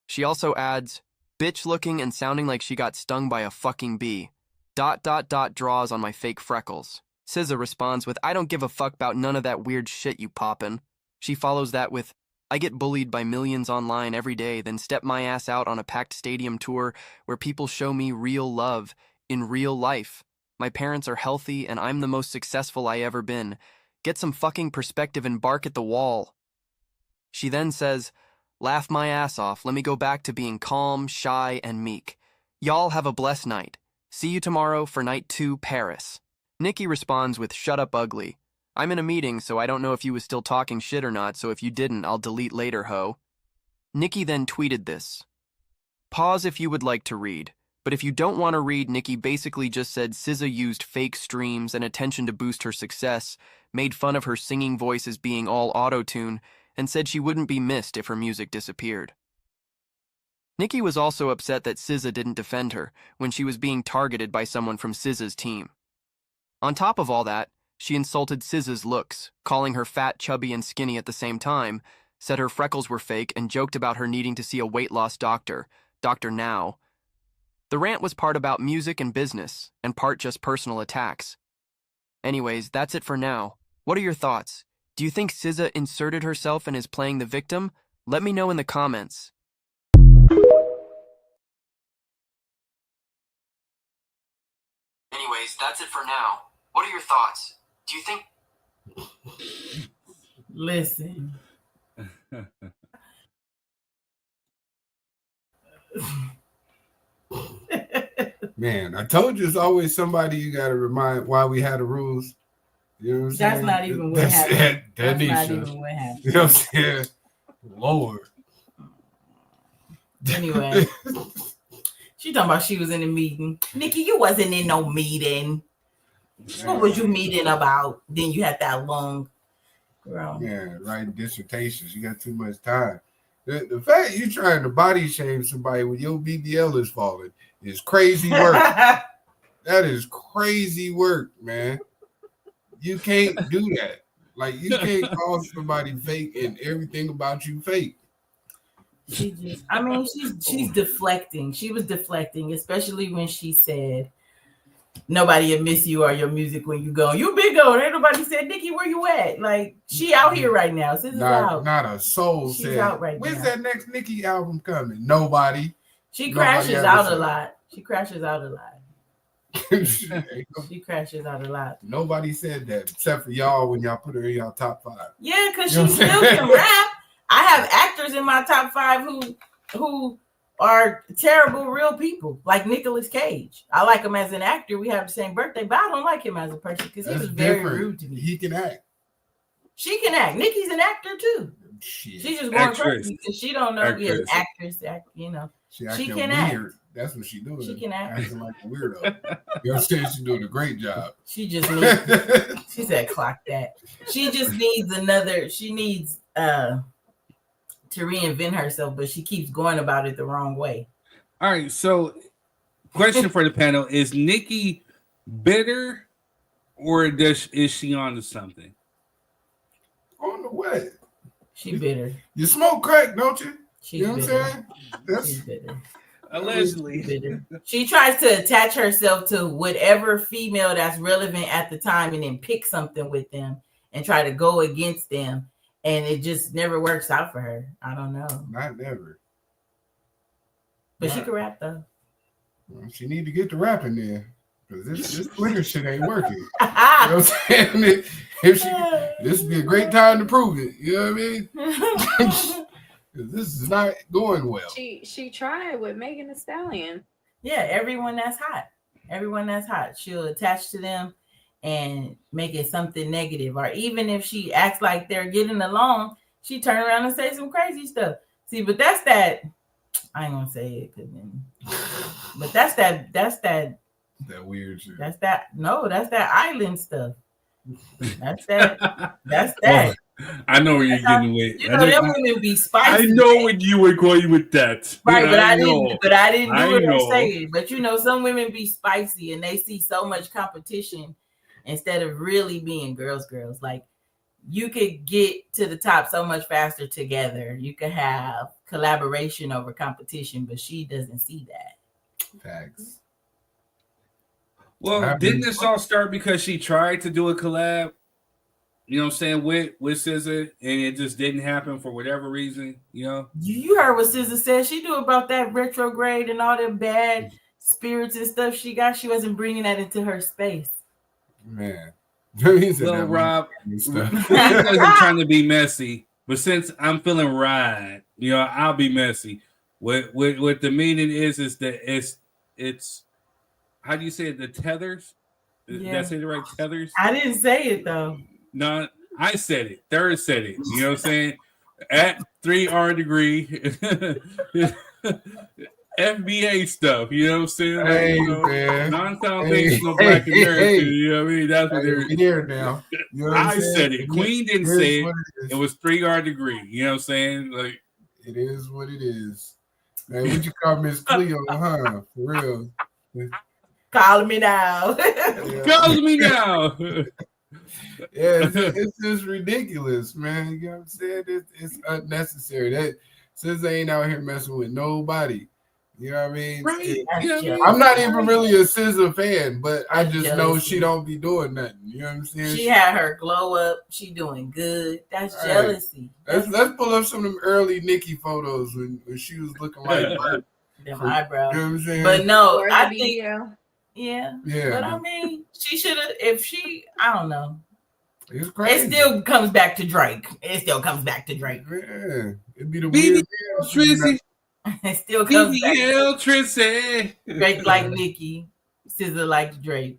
She also adds, bitch looking and sounding like she got stung by a fucking bee. ... draws on my fake freckles. SZA responds with, I don't give a fuck about none of that weird shit you poppin'. She follows that with, I get bullied by millions online every day, then step my ass out on a packed stadium tour where people show me real love in real life. My parents are healthy, and I'm the most successful I ever been. Get some fucking perspective and bark at the wall. She then says, laugh my ass off. Let me go back to being calm, shy, and meek. Y'all have a blessed night. See you tomorrow for night 2, Paris. Nicki responds with, shut up, ugly. I'm in a meeting, so I don't know if you was still talking shit or not, so if you didn't, I'll delete later, ho. Nicki then tweeted this. Pause if you would like to read. But if you don't want to read, Nicki basically just said SZA used fake streams and attention to boost her success, made fun of her singing voice as being all auto-tune, and said she wouldn't be missed if her music disappeared. Nicki was also upset that SZA didn't defend her when she was being targeted by someone from SZA's team. On top of all that, she insulted SZA's looks, calling her fat, chubby, and skinny at the same time, said her freckles were fake, and joked about her needing to see a weight loss doctor, Dr. Now. The rant was part about music and business, and part just personal attacks. Anyways, that's it for now. What are your thoughts? Do you think SZA inserted herself and is playing the victim? Let me know in the comments. Anyways, that's it for now. What are your thoughts? Do you think... Listen. Man, I told you it's always somebody you got to remind why we had the rules. You know what I'm saying? That's not even what happened. That's not even what happened. You know what I'm saying? Lord. Anyway, she talking about she was in a meeting. Nicki, you wasn't in no meeting. What was you meeting about? Then you had that long girl. Yeah, writing dissertations. You got too much time. The fact you trying to body shame somebody when your BBL is falling is crazy work. That is crazy work, man. You can't do that. Like, you can't call somebody fake and everything about you fake. She's deflecting. She was deflecting, especially when she said, nobody will miss you or your music when you go. You been going. Ain't nobody said, Nicki, where you at? Like, she out here right now. SZA's out. Not a soul She's said, out right when's now. that next Nicki album coming? Nobody. She crashes out a lot. She crashes out a lot. She crashes out a lot. Nobody said that except for y'all when y'all put her in y'all top 5. Yeah, because she still can rap. I have actors in my top 5 who are terrible real people, like Nicolas Cage. I like him as an actor. We have the same birthday, but I don't like him as a person because he was very rude to me. He can act. She can act. Nicki's an actor too. She's just going crazy because she don't know he is actress. You know, she can weird. act. That's what she doing. She can act. Acting like a weirdo. You know what I'm saying? She's doing a great job. She just needs. She said, "Clock that." She just needs another. She needs to reinvent herself, but she keeps going about it the wrong way. All right. So, question for the panel: is Nicki bitter, or is she on to something? On the way. She bitter. You smoke crack, don't you? She's you know bitter. what I'm saying? She's bitter. Allegedly. Bitter. She tries to attach herself to whatever female that's relevant at the time and then pick something with them and try to go against them. And it just never works out for her. I don't know. Not never. But she can rap though. Well, she need to get to rapping then. Because this Twitter shit ain't working. You know what I'm saying? This would be a great time to prove it. You know what I mean? This is not going well. She tried with Megan Thee Stallion. Yeah, everyone that's hot. She'll attach to them and make it something negative. Or even if she acts like they're getting along, she turn around and say some crazy stuff. See, but that's that. I ain't gonna say it, but that's that weird shit. That's that island stuff. That's that. I know where you're getting with. You know, them women be spicy. I know what you were going with that. Right, but I didn't do what I'm saying. But you know, some women be spicy and they see so much competition instead of really being girls. Like, you could get to the top so much faster together. You could have collaboration over competition, but she doesn't see that. Facts. Well, didn't this all start because she tried to do a collab? You know what I'm saying, with SZA, and it just didn't happen for whatever reason, you know? You heard what SZA said. She knew about that retrograde and all them bad spirits and stuff she got, she wasn't bringing that into her space. Man. Well, Rob, I wasn't trying to be messy, but since I'm feeling right, I'll be messy. What the meaning is that it's how do you say it? The tethers? Did I say the right tethers? I didn't say it though. No, I said it. Third said it. You know what I'm saying? At 3R degree. FBA stuff, you know what I'm saying? Hey, man. Non-foundational Black American, you know what I mean? That's what they're here now. You know what I said it. Queen didn't say it. It was 3R degree. You know what I'm saying? Like, it is what it is. Man, what you call Miss Cleo, huh? For real. Call me now. Call me now. It's just ridiculous, man. You know what I'm saying? It's unnecessary. That SZA ain't out here messing with nobody. You know what I mean? Right. I'm not even really a SZA fan, but I just know she don't be doing nothing. You know what I'm saying? She had her glow up. She doing good. That's jealousy. Let's pull up some of them early Nicki photos when she was looking like them eyebrows. You know what I'm saying? But no, Or I the think video. yeah. Yeah. But I mean, she should have. If she, I don't know. It's crazy. It still comes back to Drake. Yeah, it'd be the weird. Trizzy. It still comes back. Trizzy. Drake like Nicki, SZA like Drake.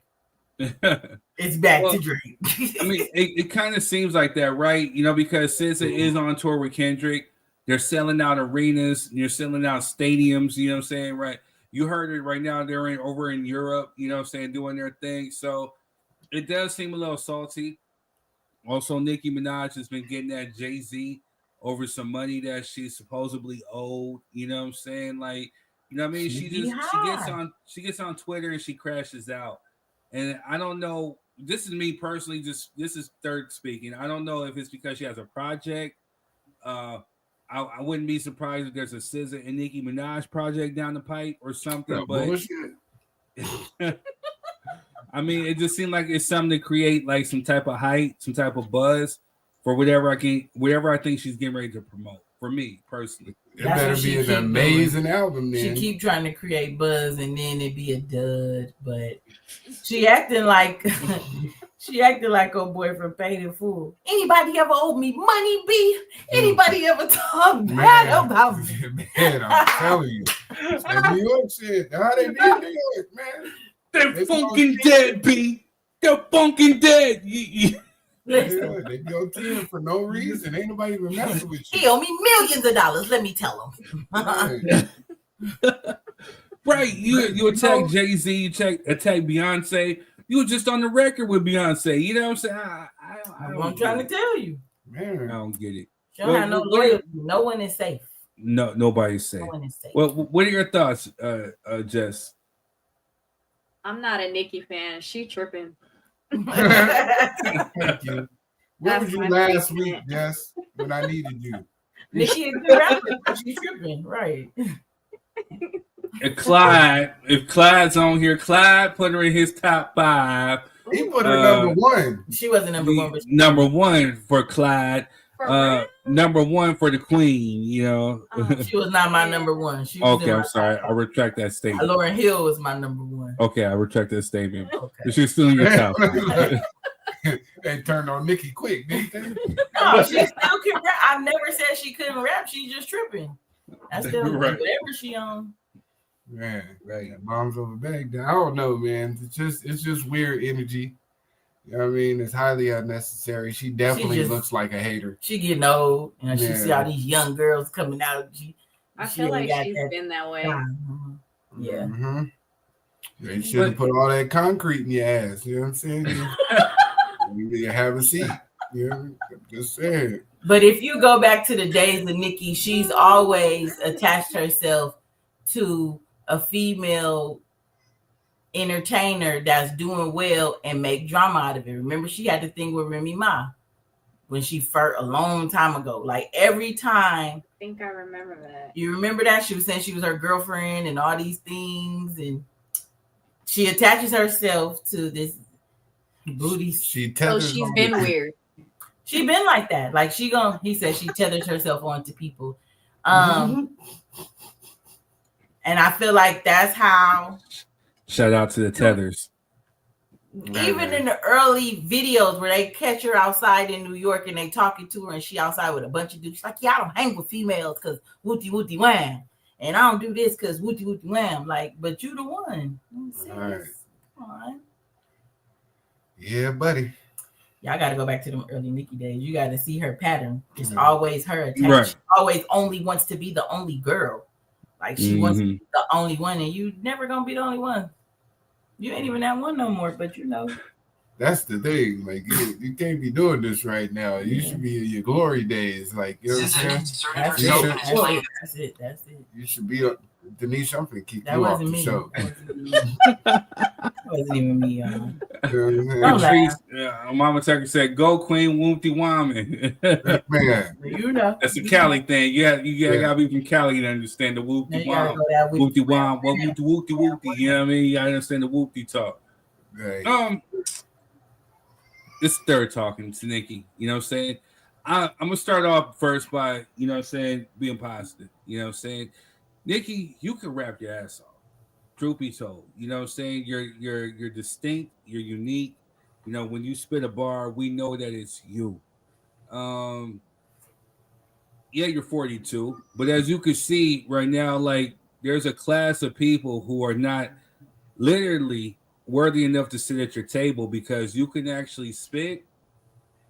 It's back to Drake. I mean, it kind of seems like that, right? Because SZA is on tour with Kendrick. They're selling out arenas. They're selling out stadiums. You know what I'm saying, right? You heard it right now. They're over in Europe. You know what I'm saying, doing their thing. So it does seem a little salty. Also, Nicki Minaj has been getting at Jay-Z over some money that she's supposedly owed. You know what I'm saying? Like, you know what I mean? She gets on Twitter and she crashes out. And I don't know. This is me personally. This is third speaking. I don't know if it's because she has a project. I wouldn't be surprised if there's a SZA and Nicki Minaj project down the pipe or something. But I mean, it just seemed like it's something to create like some type of hype, some type of buzz for whatever I think she's getting ready to promote. For me personally, it better be an amazing album. Then she keep trying to create buzz, and then it be a dud. But she acting like old boy from Paid in Full. Anybody ever owed me money, B? Anybody ever talk bad about me? Man, I'm telling you, that New York shit. How they be in New York, man? They're funkin' dead, B. They're funkin' dead. Listen. They go to him for no reason. Ain't nobody even messing with you. He owe me millions of dollars. Let me tell him. Right. You attack Jay-Z, you attack Beyonce. You were just on the record with Beyonce. You know what I'm saying? I'm trying to tell you. Man, I don't get it. She don't have no loyalty. No one is safe. No, nobody's safe. No one is safe. Well, what are your thoughts, Jess? I'm not a Nicki fan. She tripping. Thank you. Where was you last week, Jess, when I needed you? Nicki is a rapper. She's tripping, right? If Clyde's on here, Clyde put her in his top 5. He put her number 1. She wasn't number 1, but number 1 for Clyde. Number 1 for the Queen. You know, she was not my number 1. She was okay, I'm sorry. I retract that statement. Lauryn Hill was my number 1. Okay, I retract that statement. Okay. She's still in your top 5. They turned on Nicki quick, didn't they? No, she still can rap. I never said she couldn't rap. She's just tripping. That's still right. Whatever she on. Man, right. Bombs over Baghdad. I don't know, man. It's just weird energy. You know what I mean? It's highly unnecessary. She definitely looks like a hater. She getting old. You know, she see all these young girls coming out. I feel like she's been that way. Yeah. Mm-hmm. They should have put all that concrete in your ass. You know what I'm saying? You have a seat. You know, just saying. But if you go back to the days of Nicki, she's always attached herself to a female entertainer that's doing well and make drama out of it. Remember, she had the thing with Remy Ma when she first a long time ago. Like every time, I think I remember that. You remember that? She was saying she was her girlfriend and all these things, and she attaches herself to this booty. She's been weird. She been like that. Like he said she tethers herself onto people. And I feel like that's how. Shout out to the Tethers. Even in the early videos where they catch her outside in New York and they talking to her and she outside with a bunch of dudes, she's like, yeah, I don't hang with females because wooty wooty wham. And I don't do this because wooty wooty wham. Like, but you the one. All right. Come on. Yeah, buddy. Yeah, I got to go back to them early Nicki days. You got to see her pattern. It's always her attention. Right. She always only wants to be the only girl. Like, she wants to be the only one, and you never going to be the only one. You ain't even that one no more, but you know. That's the thing. Like, you can't be doing this right now. You should be in your glory days. Like, you know what I'm saying? That's it. You should be Denise, I'm gonna keep that you off wasn't the me. show. That wasn't even me, y'all. Mama Tucker said, "Go Queen Wompty Woman." Man, you know that's a Cali thing. You gotta be from Cali to understand the Wompty Wom. Wompty Wom, Wompty Wompty. You know what I mean? You gotta understand the Wompty talk. Right. This is third talking to Nicki. You know what I'm saying? I'm gonna start off first by, you know what I'm saying, being positive. You know what I'm saying? Nicki, you can rap your ass off. Truth be told. You know what I'm saying? You're distinct, you're unique. You know, when you spit a bar, we know that it's you. Yeah, you're 42, but as you can see right now, like, there's a class of people who are not literally worthy enough to sit at your table because you can actually spit,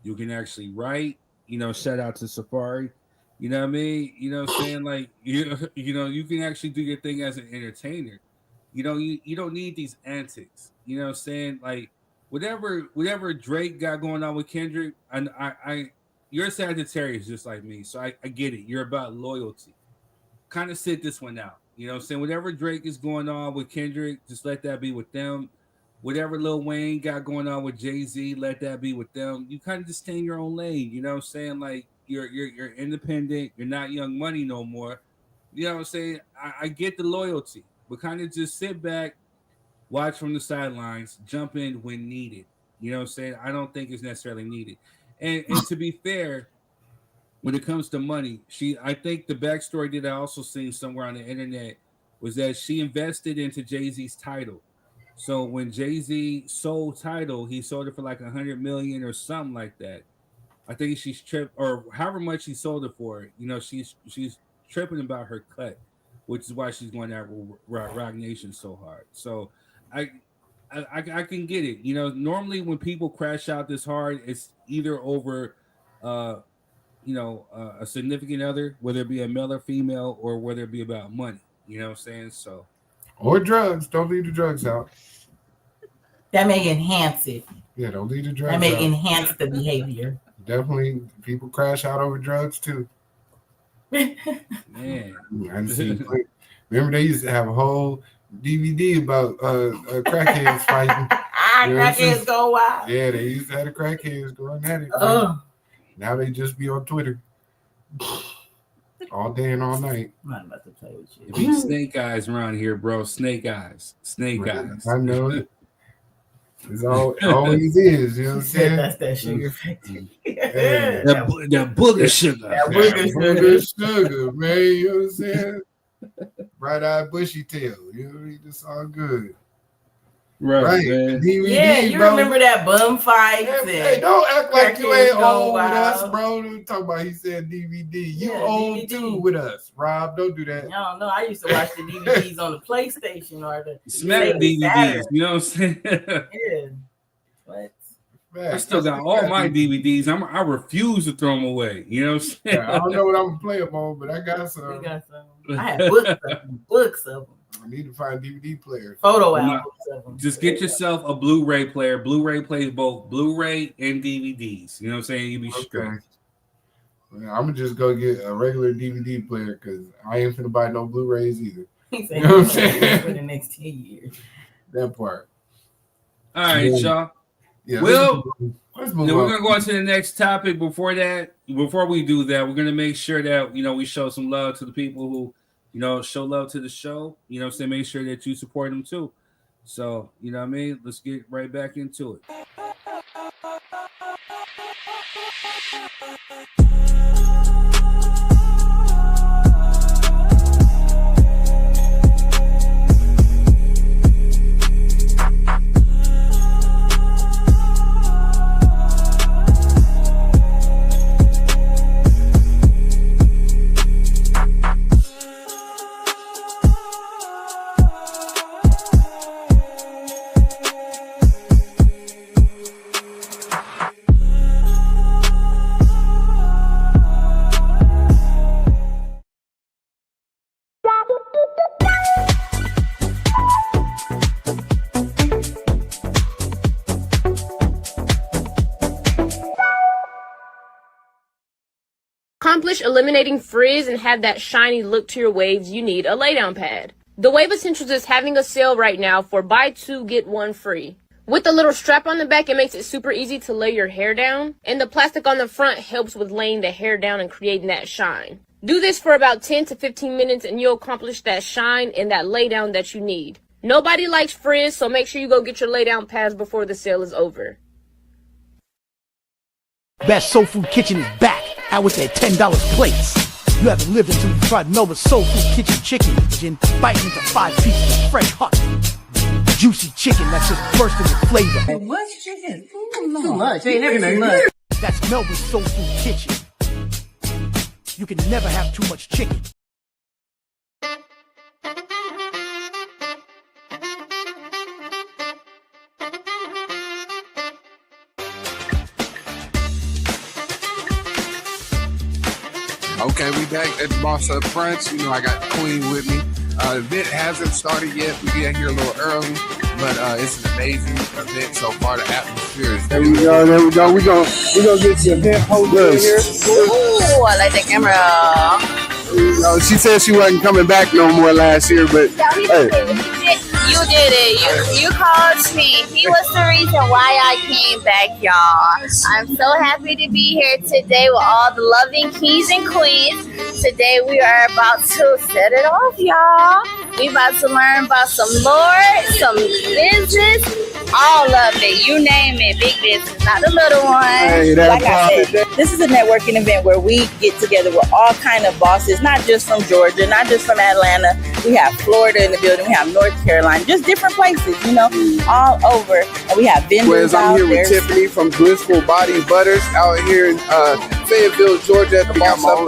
you can actually write. You know, shout out to Safari. You know what I mean? You know what I'm saying? Like, you know, you can actually do your thing as an entertainer. You know, you don't need these antics. You know what I'm saying? Like, whatever Drake got going on with Kendrick, and you're a Sagittarius just like me, so I get it. You're about loyalty. Kind of sit this one out. You know what I'm saying? Whatever Drake is going on with Kendrick, just let that be with them. Whatever Lil Wayne got going on with Jay-Z, let that be with them. You kind of just stay in your own lane. You know what I'm saying? Like, you're independent. You're not Young Money no more. You know what I'm saying? I get the loyalty, but kind of just sit back, watch from the sidelines, jump in when needed. You know what I'm saying? I don't think it's necessarily needed. And to be fair, when it comes to money, I think the backstory that I also seen somewhere on the internet was that she invested into Jay-Z's title. So when Jay-Z sold Tidal, he sold it for like $100 million or something like that. I think she's tripped, or however much he sold it for. You know, she's tripping about her cut, which is why she's going after Rock Nation so hard. So I can get it. You know, normally when people crash out this hard, it's either over, a significant other, whether it be a male or female, or whether it be about money. You know what I'm saying? So. Or drugs. Don't leave the drugs out. That may enhance it. Yeah, don't leave the drugs out. That may out. enhance the behavior. Definitely, people crash out over drugs too. Man. I see. Remember, they used to have a whole DVD about crackheads fighting. Crackheads go wild. Yeah, they used to have the crackheads going at it. Now they just be on Twitter. All day and all night. I'm not about to play with you. It be snake eyes around here, bro. Snake eyes. Snake eyes. I know it. It's always is. You know what I'm saying? That's that sugar factory. That booger sugar. That booger sugar, man. You know what I'm saying? Bright-eyed bushy tail. You know what I mean? It's all good. Right, man. DVD, yeah, you bro. Remember that bum fight? Hey, don't act like you ain't old with us, bro. Talk about he said DVD. You old too with us, Rob. Don't do that. No, I used to watch the DVDs on the PlayStation or the Smack DVDs. You know what I'm saying? Yeah. What? I still got all my DVDs. I refuse to throw them away. You know what I'm saying? Yeah, I don't know what I'm gonna play them on, but I got some. We got some. I had books of them. I need to find DVD players. Photo albums of them. Just get yourself a Blu-ray player. Blu-ray plays both Blu-ray and DVDs. You know what I'm saying? You be straight. Well, I'm gonna just go get a regular DVD player because I ain't finna buy no Blu-rays either. You know what I'm saying? For the next 10 years. That part. All right, y'all. Yeah, well, let's move on. We're gonna go on to the next topic. Before we do that, we're gonna make sure that we show some love to the people who show love to the show. You know what I'm saying? Make sure that you support them too. So, you know what I mean? Let's get right back into it. accomplish eliminating frizz and have that shiny look to your waves, you need a laydown pad. The Wave Essentials is having a sale right now for buy 2 get 1 free. With the little strap on the back, it makes it super easy to lay your hair down, and the plastic on the front helps with laying the hair down and creating that shine. Do this for about 10 to 15 minutes and you'll accomplish that shine and that lay down that you need. Nobody likes frizz, so make sure you go get your lay down pads before the sale is over. Best Soul Food Kitchen is back, out with their $10 plates. You haven't lived until you tried Melba's Soul Food Kitchen chicken, then biting into 5 pieces of fresh, hot, juicy chicken that's just bursting with flavor. What's chicken? Too much. Ain't never too much. That's Melba's Soul Food Kitchen. You can never have too much chicken. Okay, we back at the Boss Up Brunch. You know, I got the Queen with me. Event hasn't started yet. We get here a little early, but it's an amazing event so far. The atmosphere is. There we go. There we go. We gonna get the event host in here. Ooh, I like the camera. She said she wasn't coming back no more last year, but hey. You did it. You called me. He was the reason why I came back, y'all. I'm so happy to be here today with all the loving kings and queens. Today we are about to set it off, y'all. We about to learn about some lore, some business, all of it. You name it, big business, not the little one. Hey, like I said, this is a networking event where we get together with all kind of bosses, not just from Georgia, not just from Atlanta. We have Florida in the building. We have North Carolina, just different places, you know, all over. And we have vendors I'm out here there. with Tiffany from Blissful Body Butters out here in Fayetteville, Georgia. At the Boss Up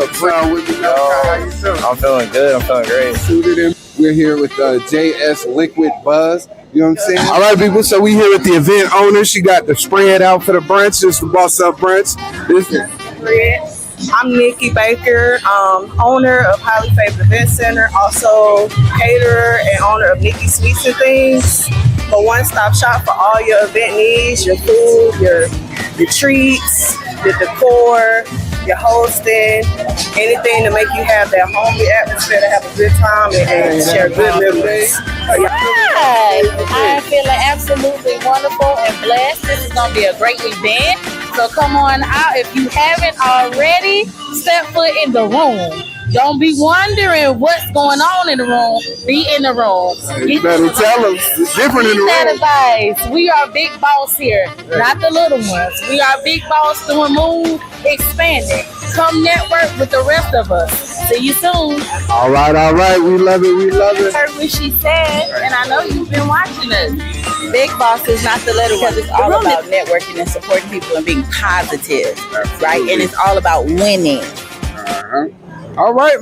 with me. I'm feeling good. I'm feeling great. Suited in. We're here with JS Liquid Buzz. You know what I'm saying? All right, people. So we here with the event owner. She got the spread out for the brunch. It's the Boss Up Brunch. I'm Nikki Baker, owner of Highly Favored Event Center, also caterer and owner of Nikki Sweets and Things, a one-stop shop for all your event needs, your food, your treats, your decor, your hosting, anything to make you have that homely atmosphere to have a good time and share good memories. Hi, I'm feeling absolutely wonderful and blessed. This is going to be a great event. So come on out. If you haven't already, step foot in the room. Don't be wondering what's going on in the room. Be in the room. You better tell them. It's different in the room. That advice. We are big boss here, not the little ones. We are big boss doing move, expanding. Come network with the rest of us. See you soon. All right. We love it. We love it. I heard what she said, and I know you've been watching us. Big boss is not the little one. Because it's all about networking and supporting people and being positive, right? And it's all about winning. Uh-huh. All right.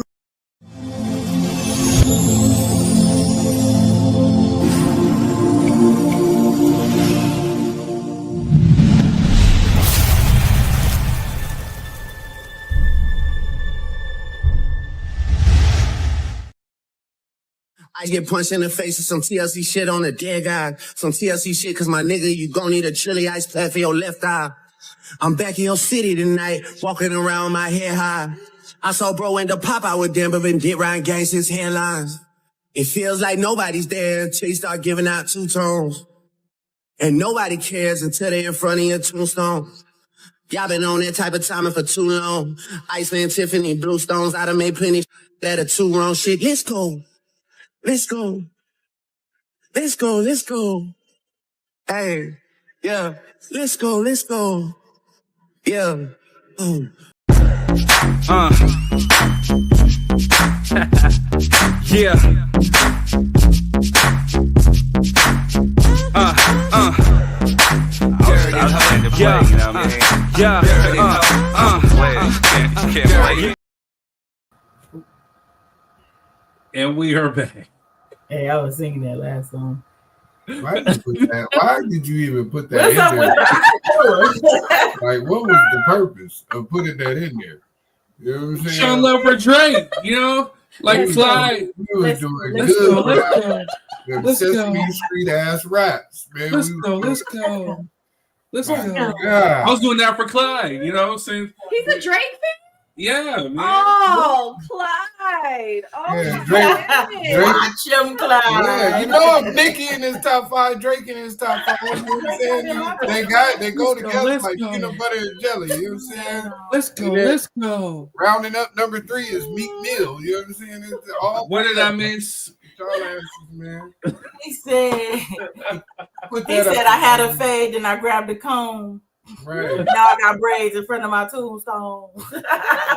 I get punched in the face with some TLC shit on a dead guy. Some TLC shit, cause my nigga, you gon' need a chili ice pack for your left eye. I'm back in your city tonight, walking around my head high. I saw bro end up pop out with Denver and get round gangsters headlines. It feels like nobody's there until you start giving out two tones. And nobody cares until they're in front of your tombstone. Y'all been on that type of timing for too long. Iceland, Tiffany, Blue Stones, I done made plenty that are too wrong shit. Let's go. Let's go. Let's go. Let's go. Hey, yeah. Let's go. Let's go. Yeah. Boom. Yeah. And we are back. Hey, I was singing that last song. Why did you even put that in there? Like, what was the purpose of putting that in there? You know what I'm saying? Showing love for Drake, you know? Like Fly. You were doing good. Them Sesame Street ass raps, man. Let's go. Yeah. I was doing that for Clyde, you know what I'm saying? He's a Drake fan? Yeah, man. Oh, Clyde. Oh, Yeah, my Drake. goodness. Watch him, Clyde. Yeah, you know if Nicki in his top 5, Drake in his top 5. You know what I'm saying? They go together like peanut butter and jelly. You know what I'm saying? Let's go. Let's go. Rounding up number 3 is Meek Mill. You know what I'm saying? It's all What did I miss? Y'all asses, man. He said, Put he that said up. I had a fade, then I grabbed the comb. Right. Now I got braids in front of my tombstone.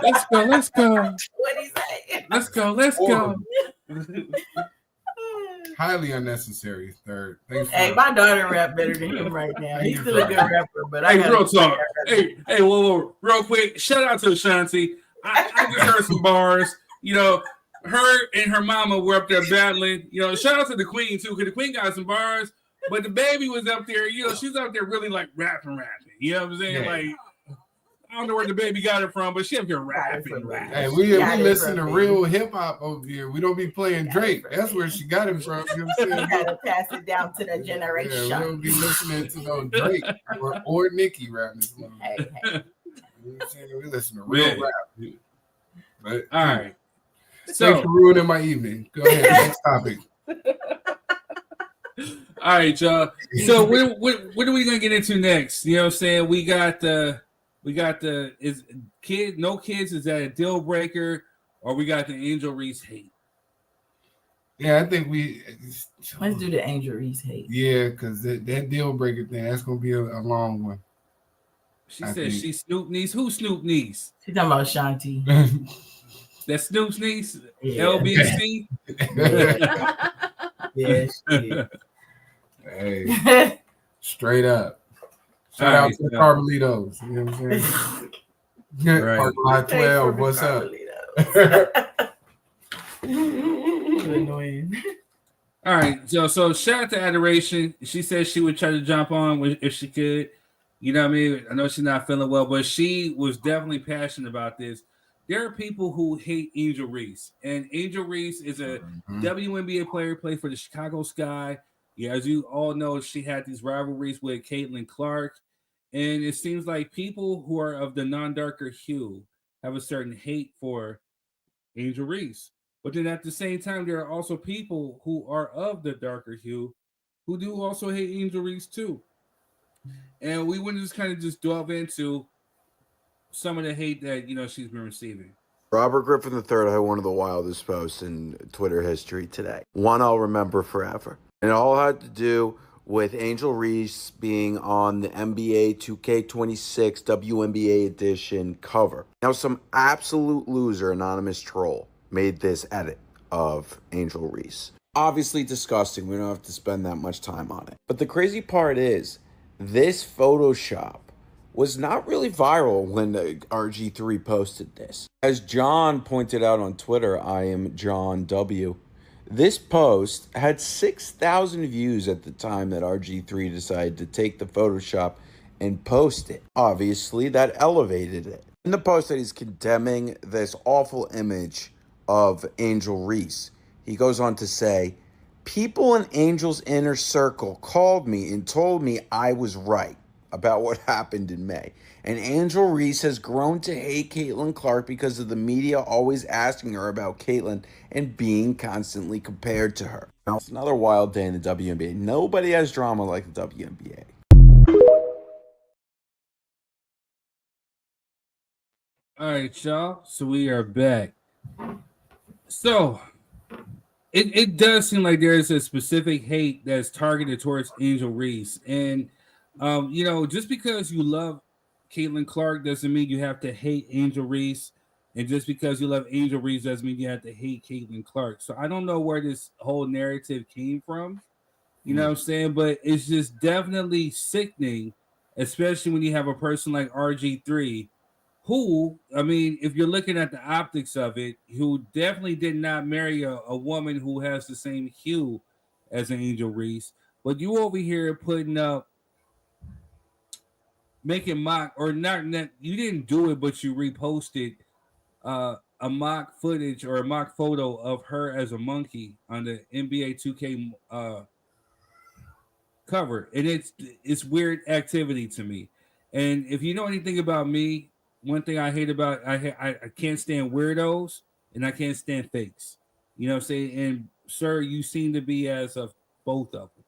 Let's go. Let's go. What he say? Let's go. Let's go. Highly unnecessary. Third. Thanks for Hey, my daughter rap better than him right now. He's still a good rapper, but I Hey, gotta real talk. Hey, whoa, real quick. Shout out to Ashanti. I just heard some bars. You know, her and her mama were up there battling. You know, shout out to the queen too, because the queen got some bars. But the baby was up there. You know, she's up there really like rapping. You know what I'm saying? Yeah. Like, I don't know where the baby got it from, but she up here rapping. Hey, we listen to real hip hop over here. We don't be playing Drake. That's where she got it from. You know what I'm saying? gotta pass it down to the generation. Yeah, we don't be listening to no Drake or Nicki rapping this morning. Hey. You know what I'm saying? We listen to real rap. But, all right. So, thanks for ruining my evening. Go ahead. Next topic. All right, y'all. So what are we gonna get into next? You know what I'm saying? We got the is kid no kids, is that a deal breaker, or we got the Angel Reese hate? Yeah, I think let's do the Angel Reese hate. Yeah, because that deal breaker thing, that's gonna be a long one. She said she's Snoop niece. Who's Snoop niece? She's talking about Shanti. That's Snoop's niece? Yeah. LBC? Yes. Hey, straight up. Shout out to the Carmelitos. You know what I'm saying? Right. Park Lot 12. What's up? Annoying. All right, so shout out to Adoration. She said she would try to jump on if she could. You know what I mean? I know she's not feeling well, but she was definitely passionate about this. There are people who hate Angel Reese, and Angel Reese is a WNBA player, played for the Chicago Sky. Yeah, as you all know, she had these rivalries with Caitlin Clark, and it seems like people who are of the non-darker hue have a certain hate for Angel Reese. But then at the same time, there are also people who are of the darker hue who do also hate Angel Reese too. And we want to just kind of just delve into some of the hate that, you know, she's been receiving. Robert Griffin III had one of the wildest posts in Twitter history today. One I'll remember forever. And it all had to do with Angel Reese being on the NBA 2K26 WNBA edition cover. Now, some absolute loser, anonymous troll, made this edit of Angel Reese. Obviously disgusting. We don't have to spend that much time on it. But the crazy part is, this Photoshop was not really viral when RG3 posted this. As John pointed out on Twitter, I am John W., this post had 6,000 views at the time that RG3 decided to take the Photoshop and post it. Obviously, that elevated it. In the post that he's condemning this awful image of Angel Reese, he goes on to say, people in Angel's inner circle called me and told me I was right about what happened in May. And Angel Reese has grown to hate Caitlin Clark because of the media always asking her about Caitlin and being constantly compared to her. Now, it's another wild day in the WNBA. Nobody has drama like the WNBA. All right, y'all. So we are back. So it does seem like there is a specific hate that's targeted towards Angel Reese. And, you know, just because you love Caitlin Clark doesn't mean you have to hate Angel Reese. And just because you love Angel Reese doesn't mean you have to hate Caitlin Clark. So I don't know where this whole narrative came from. You know what I'm saying? But it's just definitely sickening, especially when you have a person like RG3 who, I mean, if you're looking at the optics of it, who definitely did not marry a woman who has the same hue as an Angel Reese. But you over here putting up, making mock, or not, you didn't do it, but you reposted a mock footage or a mock photo of her as a monkey on the NBA 2K cover. And it's weird activity to me. And if you know anything about me, one thing I hate about I can't stand weirdos and I can't stand fakes. You know what I'm saying? And sir, you seem to be as of both of them.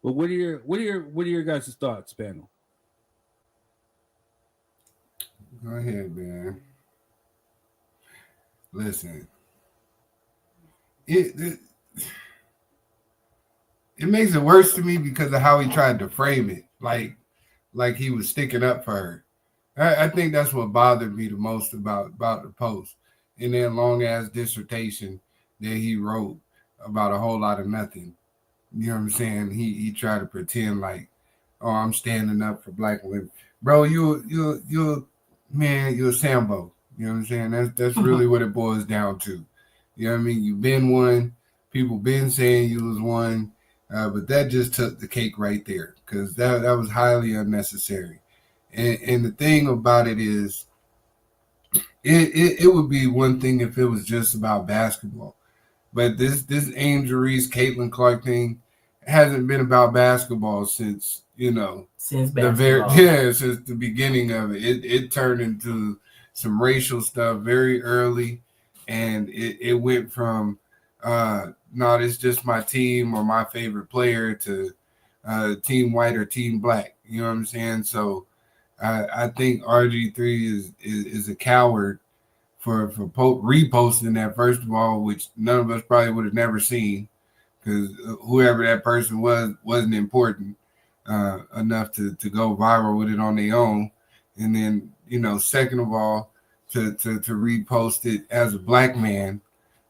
But what are your guys' thoughts, panel? Go ahead, man. Listen, it makes it worse to me because of how he tried to frame it, like he was sticking up for her. I think that's what bothered me the most about the post, and then long ass dissertation that he wrote about a whole lot of nothing. You know what I'm saying? He tried to pretend like, oh, I'm standing up for black women, bro. You man, you're a Sambo. You know what I'm saying? That's really what it boils down to. You know what I mean? You've been one. People been saying you was one, but that just took the cake right there because that was highly unnecessary. And the thing about it is, it would be one thing if it was just about basketball, but this Angel Reese, Caitlin Clark thing hasn't been about basketball since since since the beginning of it. It turned into some racial stuff very early, and it went from no, it's just my team or my favorite player to team white or team black. You know what I'm saying? So I think RG3 is a coward for reposting that, first of all, which none of us probably would have never seen because whoever that person wasn't important enough to go viral with it on their own. And then, second of all, to repost it as a black man,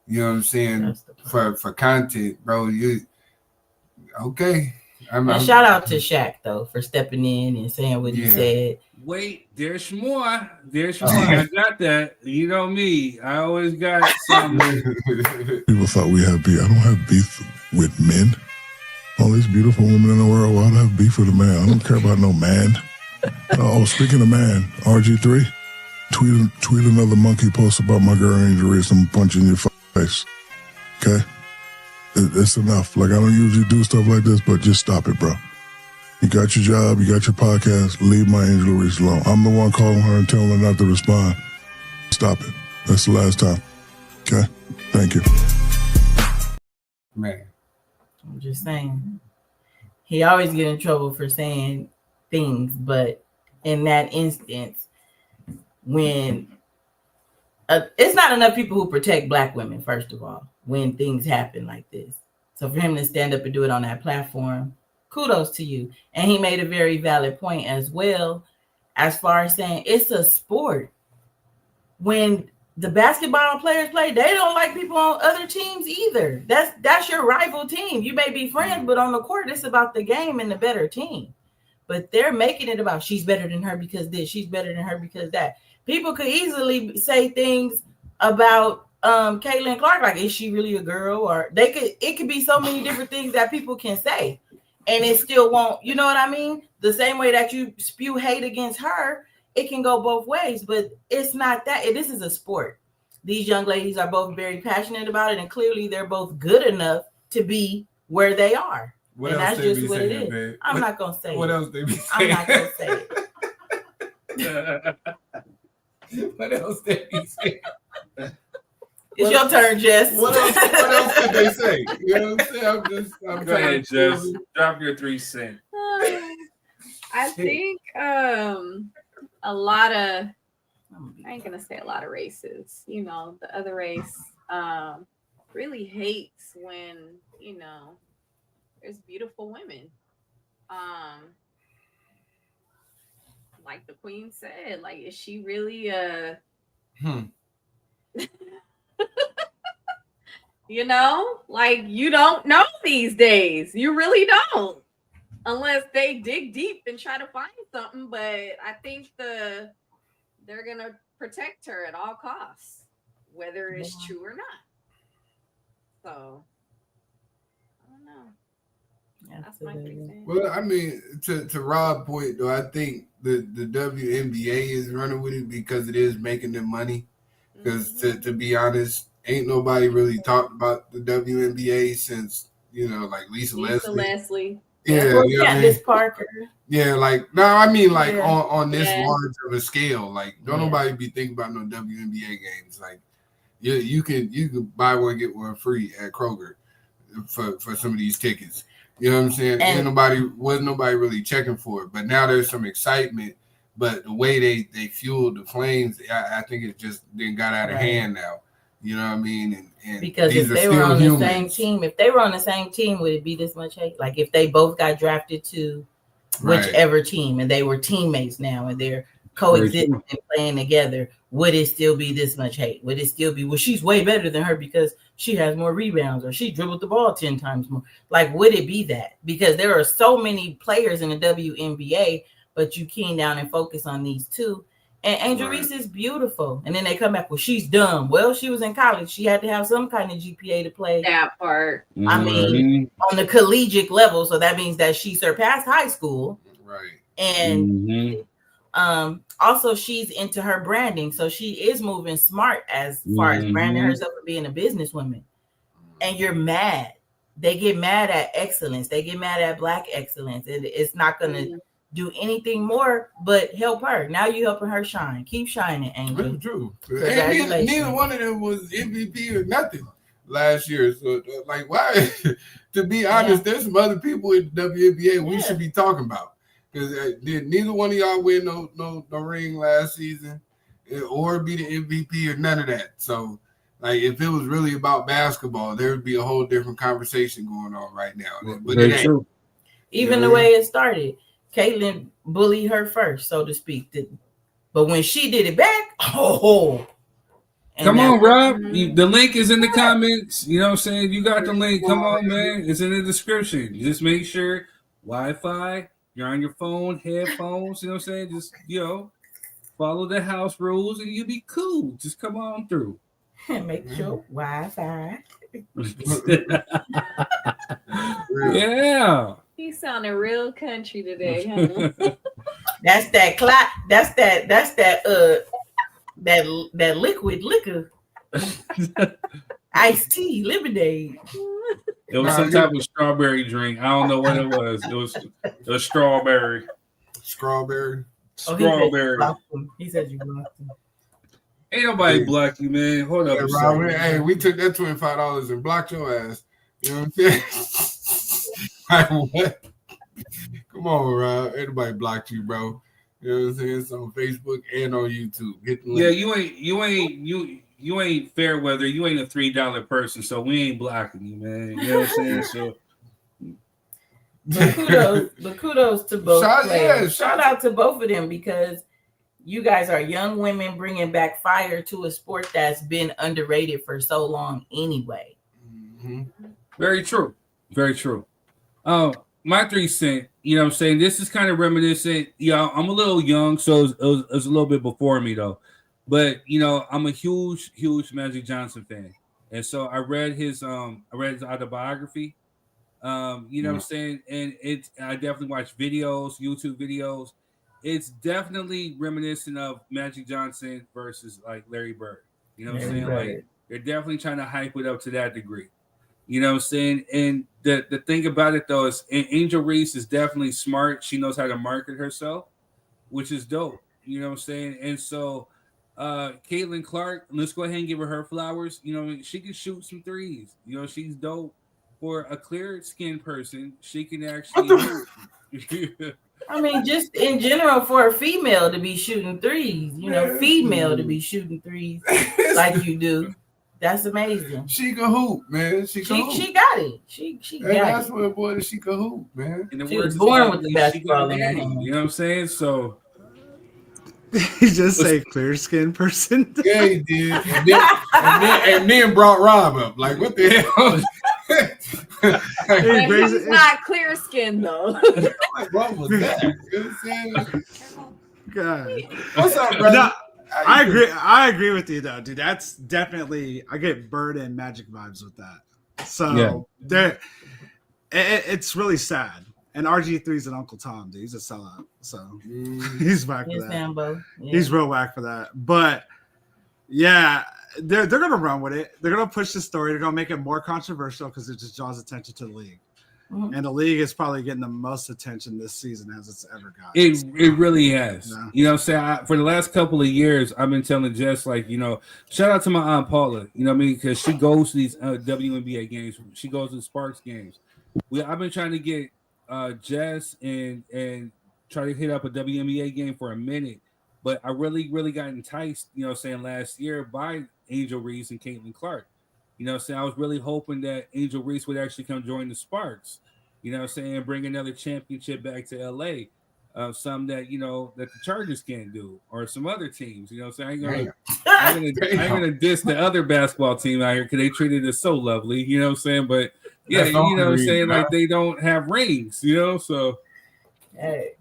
you know what I'm saying, for content, bro. You okay? Shout out to Shaq though for stepping in and saying what he said. Wait, there's more. There's more. I got that. You know me. I always got something. People thought we had beef. I don't have beef with men. All these beautiful women in the world, why do I have beef with a man? I don't care about no man. Oh, speaking of man, RG3, tweet another monkey post about my girl Angel Reese. I'm punching your face. Okay? It's enough. Like, I don't usually do stuff like this, but just stop it, bro. You got your job, you got your podcast, leave my Angel Reese alone. I'm the one calling her and telling her not to respond. Stop it. That's the last time. Okay? Thank you. Man. I'm just saying. He always get in trouble for saying things, but in that instance, when it's not enough people who protect black women, first of all, when things happen like this. So for him to stand up and do it on that platform, kudos to you. And he made a very valid point as well, as far as saying it's a sport. When the basketball players play, they don't like people on other teams either. That's your rival team. You may be friends, but on the court, it's about the game and the better team. But they're making it about she's better than her because this, she's better than her because that. People could easily say things about Caitlin Clark, like, is she really a girl? Or it could be so many different things that people can say, and it still won't, you know what I mean? The same way that you spew hate against her, it can go both ways, but it's not that. This is a sport. These young ladies are both very passionate about it, and clearly they're both good enough to be where they are. What and else that's they just be what saying, it is. babe? I'm not gonna say what it. else they be saying? I'm not gonna say it. What else they be saying? It's your turn, Jess. What else did they say? You know what I'm saying? I'm Go ahead, Jess. Drop your 3 cents. I think a lot of, I ain't gonna say a lot of races, the other race really hates when, there's beautiful women. Like the queen said, like, is she really like, you don't know these days. You really don't. Unless they dig deep and try to find something. But I think they're going to protect her at all costs, whether it's true or not. So, I don't know. That's my 3 cents. Well, I mean, to Rob's point, though, I think the WNBA is running with it because it is making them money. Because to be honest, ain't nobody really talked about the WNBA since, like Lisa Leslie. Yeah, you know what I mean? Candace Parker. Yeah, like no, I mean like Yeah. on this Yeah. large of a scale. Like don't nobody be thinking about no WNBA games. Like you can buy one get one free at Kroger for some of these tickets. You know what I'm saying? Wasn't nobody really checking for it, but now there's some excitement. But the way they fueled the flames, I think it just then got out of hand now. You know what I mean? And Because these if are they were still on humans. the same team, would it be this much hate? Like if they both got drafted to whichever team and they were teammates now and they're coexisting and playing together, would it still be this much hate? Would it still be, well, she's way better than her because she has more rebounds or she dribbled the ball 10 times more? Like, would it be that? Because there are so many players in the WNBA, but you keen down and focus on these two. And Angel Reese is beautiful. And then they come back, well, she's dumb. Well, she was in college. She had to have some kind of GPA to play. That part. I mean, on the collegiate level. So that means that she surpassed high school. Right. And also she's into her branding. So she is moving smart as far as branding herself and being a businesswoman. And you're mad. They get mad at excellence. They get mad at Black excellence. It's not going to do anything more but help her. Now you helping her shine. Keep shining, Angel. That's true. Congratulations. Neither one of them was MVP or nothing last year. So, like, why? To be honest, there's some other people in the WNBA we should be talking about. Because did neither one of y'all win no ring last season or be the MVP or none of that. So, like, if it was really about basketball, there would be a whole different conversation going on right now. But it ain't. Even the way it started, Caitlyn bullied her first, so to speak. But when she did it back, Come on, Rob. The link is in the comments. You know what I'm saying? You got the link. Come on, man. It's in the description. Just make sure Wi-Fi, you're on your phone, headphones, you know what I'm saying? Just, follow the house rules and you'll be cool. Just come on through. Make sure Wi-Fi. Yeah. He sounded real country today, huh? That's that liquid liquor. Iced tea, lemonade. It was some type of strawberry drink. I don't know what it was. It was strawberry. Strawberry. Strawberry. He said you blocked him. Ain't nobody block you, man. Hold up. Rob, hey, we took that $25 and blocked your ass. You know what I'm saying? Like, what? Come on, Rob. Everybody blocked you, bro. You know what I'm saying? It's on Facebook and on YouTube. Get the link. Yeah, you ain't fair weather. You ain't a $3 person, so we ain't blocking you, man. You know what I'm saying? So But kudos to both players. Shout out to both of them because you guys are young women bringing back fire to a sport that's been underrated for so long anyway. Very true. Very true. My 3 cents, you know what I'm saying? This is kind of reminiscent. I'm a little young, so it was a little bit before me, though. But, I'm a huge, huge Magic Johnson fan. And so I read his autobiography. You know what I'm saying? And I definitely watched videos, YouTube videos. It's definitely reminiscent of Magic Johnson versus, like, Larry Bird. You know what I'm saying? Like, they're definitely trying to hype it up to that degree. You know what I'm saying? And the thing about it, though, is Angel Reese is definitely smart. She knows how to market herself, which is dope. You know what I'm saying? And so Caitlin Clark, let's go ahead and give her flowers. She can shoot some threes. She's dope. For a clear-skinned person, she can actually I mean, just in general, for a female to be shooting threes, female to be shooting threes like you do. That's amazing. She can hoop, man. She can hoop. She got it. She got that's it. what boy that she can hoop, man. She was born with the basketball in her hand. You know what I'm saying? So he just say clear skinned person. Yeah, he did. And then brought Rob up. Like, what the hell? He's not clear skinned though. What was that? You know what I'm saying? God. What's up, brother? No, I agree with you though, dude. That's definitely, I get Bird and Magic vibes with that. So it's really sad. And RG3's an Uncle Tom, dude. He's a sellout. So he's whack for that. Sambo. Yeah. He's real whack for that. But yeah, they're gonna run with it. They're gonna push the story. They're gonna make it more controversial because it just draws attention to the league. And the league is probably getting the most attention this season as it's ever gotten. It really has. Yeah. You know what I'm saying? For the last couple of years, I've been telling Jess, like, you know, shout out to my Aunt Paula, you know what I mean? Because she goes to these WNBA games. She goes to the Sparks games. I've been trying to get Jess and try to hit up a WNBA game for a minute. But I really, really got enticed, you know what I'm saying, last year by Angel Reese and Caitlin Clark. You know what I'm saying? I was really hoping that Angel Reese would actually come join the Sparks. You know what I'm saying? Bring another championship back to LA. Some that, you know, that the Chargers can't do, or some other teams. You know what I'm saying? I ain't gonna diss the other basketball team out here because they treated us so lovely. You know what I'm saying? But yeah, That's you know what I'm reason, saying? man. Like they don't have rings, you know? So Hey.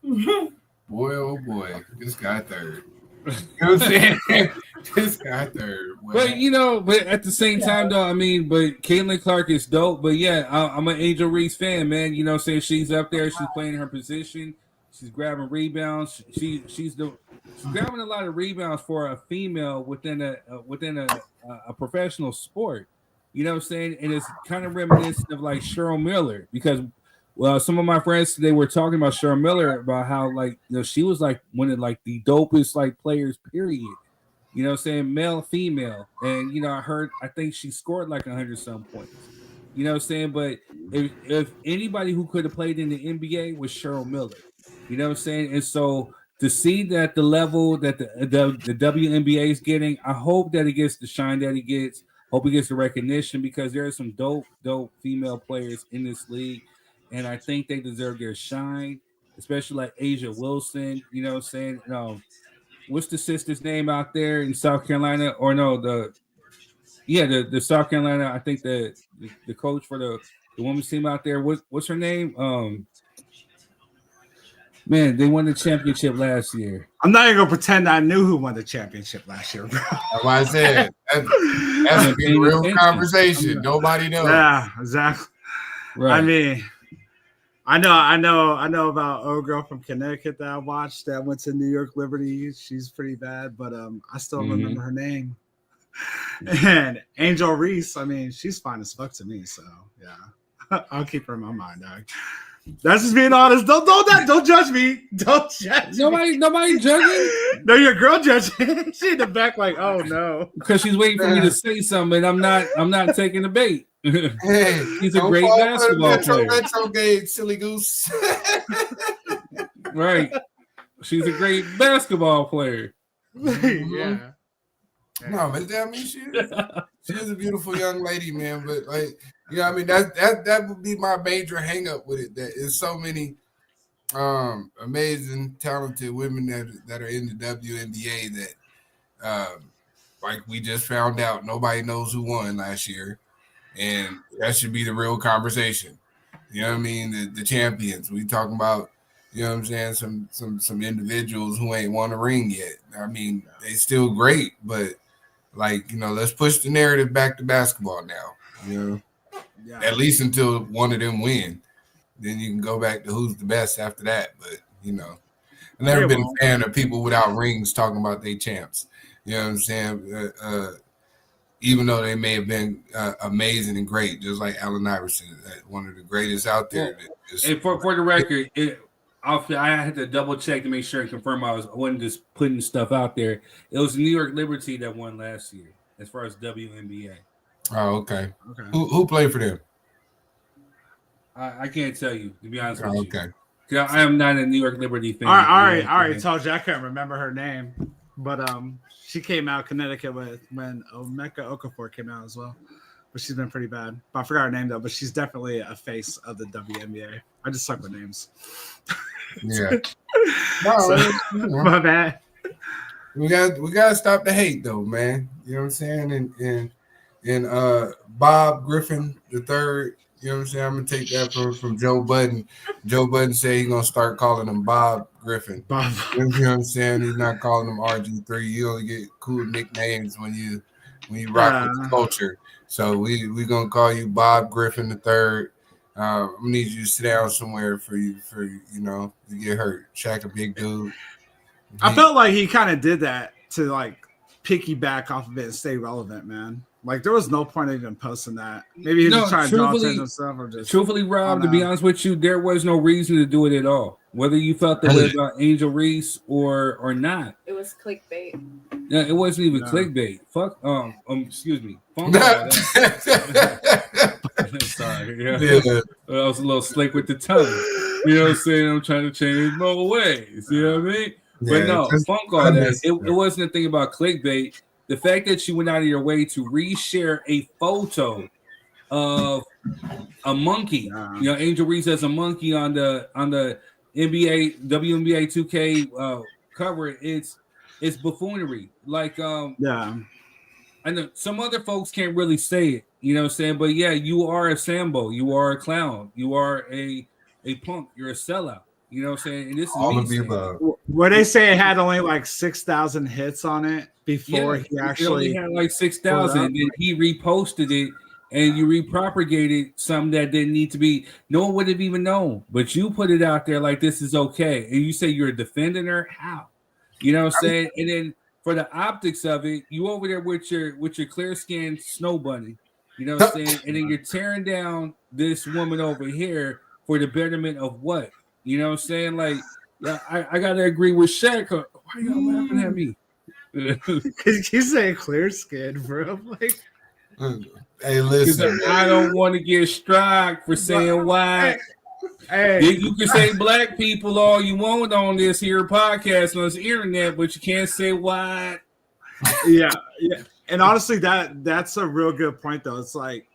Boy, oh boy, this guy third. You know what I'm saying? This guy third. Boy. But you know, but at the same time though, I mean, but Caitlin Clark is dope. But yeah, I'm an Angel Reese fan, man. You know what I'm saying? She's up there, she's playing her position, she's grabbing rebounds, she's grabbing a lot of rebounds for a female within a professional sport. You know what I'm saying? And it's kind of reminiscent of like Cheryl Miller, because some of my friends today were talking about Cheryl Miller, about how, like, you know, she was like one of like the dopest like players, period. You know what I'm saying? Male, female. And, you know, I think she scored like 100 some points. You know what I'm saying? But if anybody who could have played in the NBA was Cheryl Miller. You know what I'm saying? And so to see that the level that the WNBA is getting, I hope that it gets the shine that it gets. Hope it gets the recognition, because there are some dope female players in this league. And I think they deserve their shine, especially like Asia Wilson. You know what I'm saying? What's the sister's name out there in South Carolina? Or no, the South Carolina. I think the coach for the women's team out there. What's her name? Man, they won the championship last year. I'm not even gonna pretend I knew who won the championship last year, bro. That's why I said that's a real conversation. Nobody knows. Yeah, exactly. Right. I mean, I know about old girl from Connecticut that I watched that went to New York Liberty. She's pretty bad, but I still remember her name. And Angel Reese, I mean, she's fine as fuck to me. So yeah, I'll keep her in my mind, dog. That's just being honest. Don't judge me. Don't judge. Nobody judging. No, your girl judging. She in the back, like, oh no, because she's waiting for me to say something, and I'm not taking the bait. Hey, he's a great basketball player. Metro gauge, silly goose. Right. She's a great basketball player. Yeah. No, but I mean, she is a beautiful young lady, man. But like, you know, I mean, that would be my major hang up with it. That is so many amazing, talented women that are in the WNBA that, like we just found out, nobody knows who won last year, and that should be the real conversation. You know what I mean? The champions. We talking about, you know what I'm saying, some individuals who ain't won a ring yet. I mean, they still great, but like, you know, let's push the narrative back to basketball now. You know, at least until one of them win. Then you can go back to who's the best after that. But, you know, I've never been a fan of people without rings talking about they champs. You know what I'm saying? Even though they may have been amazing and great, just like Allen Iverson, one of the greatest out there. And for the record, I had to double check to make sure and confirm I wasn't just putting stuff out there. It was New York Liberty that won last year, as far as WNBA. Oh, okay. Who played for them? I can't tell you, to be honest with you. Okay. I am not a New York Liberty fan. I already told you I can't remember her name, but she came out Connecticut when Emeka Okafor came out as well. But she's been pretty bad. But I forgot her name though. But she's definitely a face of the WNBA. I just suck with names. Yeah. So, my bad. We gotta stop the hate though, man. You know what I'm saying? And Bob Griffin III, you know what I'm saying? I'm gonna take that from Joe Budden. Joe Budden said he's gonna start calling him Bob Griffin. Bob. You know what I'm saying? He's not calling him RG3. You only get cool nicknames when you rock with the culture. So we gonna call you Bob Griffin III. I need you to sit down somewhere for you know, to get hurt. Shaq a big dude. I felt like he kind of did that to like piggyback off of it and stay relevant, man. Like there was no point in even posting that. Maybe he was trying to draw attention to himself, or just truthfully, Rob. To be honest with you, there was no reason to do it at all. Whether you felt the way about Angel Reese or not, It was clickbait. yeah, it wasn't even clickbait. Fuck. Excuse me. Funk all that. Sorry. Yeah. I was a little slick with the tongue. You know what I'm saying? I'm trying to change my ways. You know what I mean? But no, funk all that. It wasn't a thing about clickbait. The fact that you went out of your way to reshare a photo of a monkey, Angel Reese as a monkey on the WNBA 2K cover, it's buffoonery. Like I know some other folks can't really say it, you know what I'm saying? But yeah, you are a Sambo, you are a clown, you are a punk, you're a sellout. You know what I'm saying? And this is all me of the above. Where they say it had only like 6,000 hits on it before he actually had like 6,000, and then he reposted it, and you repropagated something that didn't need to be. No one would have even known, but you put it out there like this is okay, and you say you're defending her. How? You know what I'm saying? And then for the optics of it, you over there with your clear skinned snow bunny. You know what I'm saying? And then you're tearing down this woman over here for the betterment of what? You know what I'm saying? Like, yeah, I gotta agree with Shaq. Why are y'all laughing at me? Because you say clear skin, bro. Like, hey, listen, I don't want to get struck for saying white. Hey, you can say black people all you want on this here podcast on this internet, but you can't say white. Yeah. And honestly, that's a real good point, though. It's like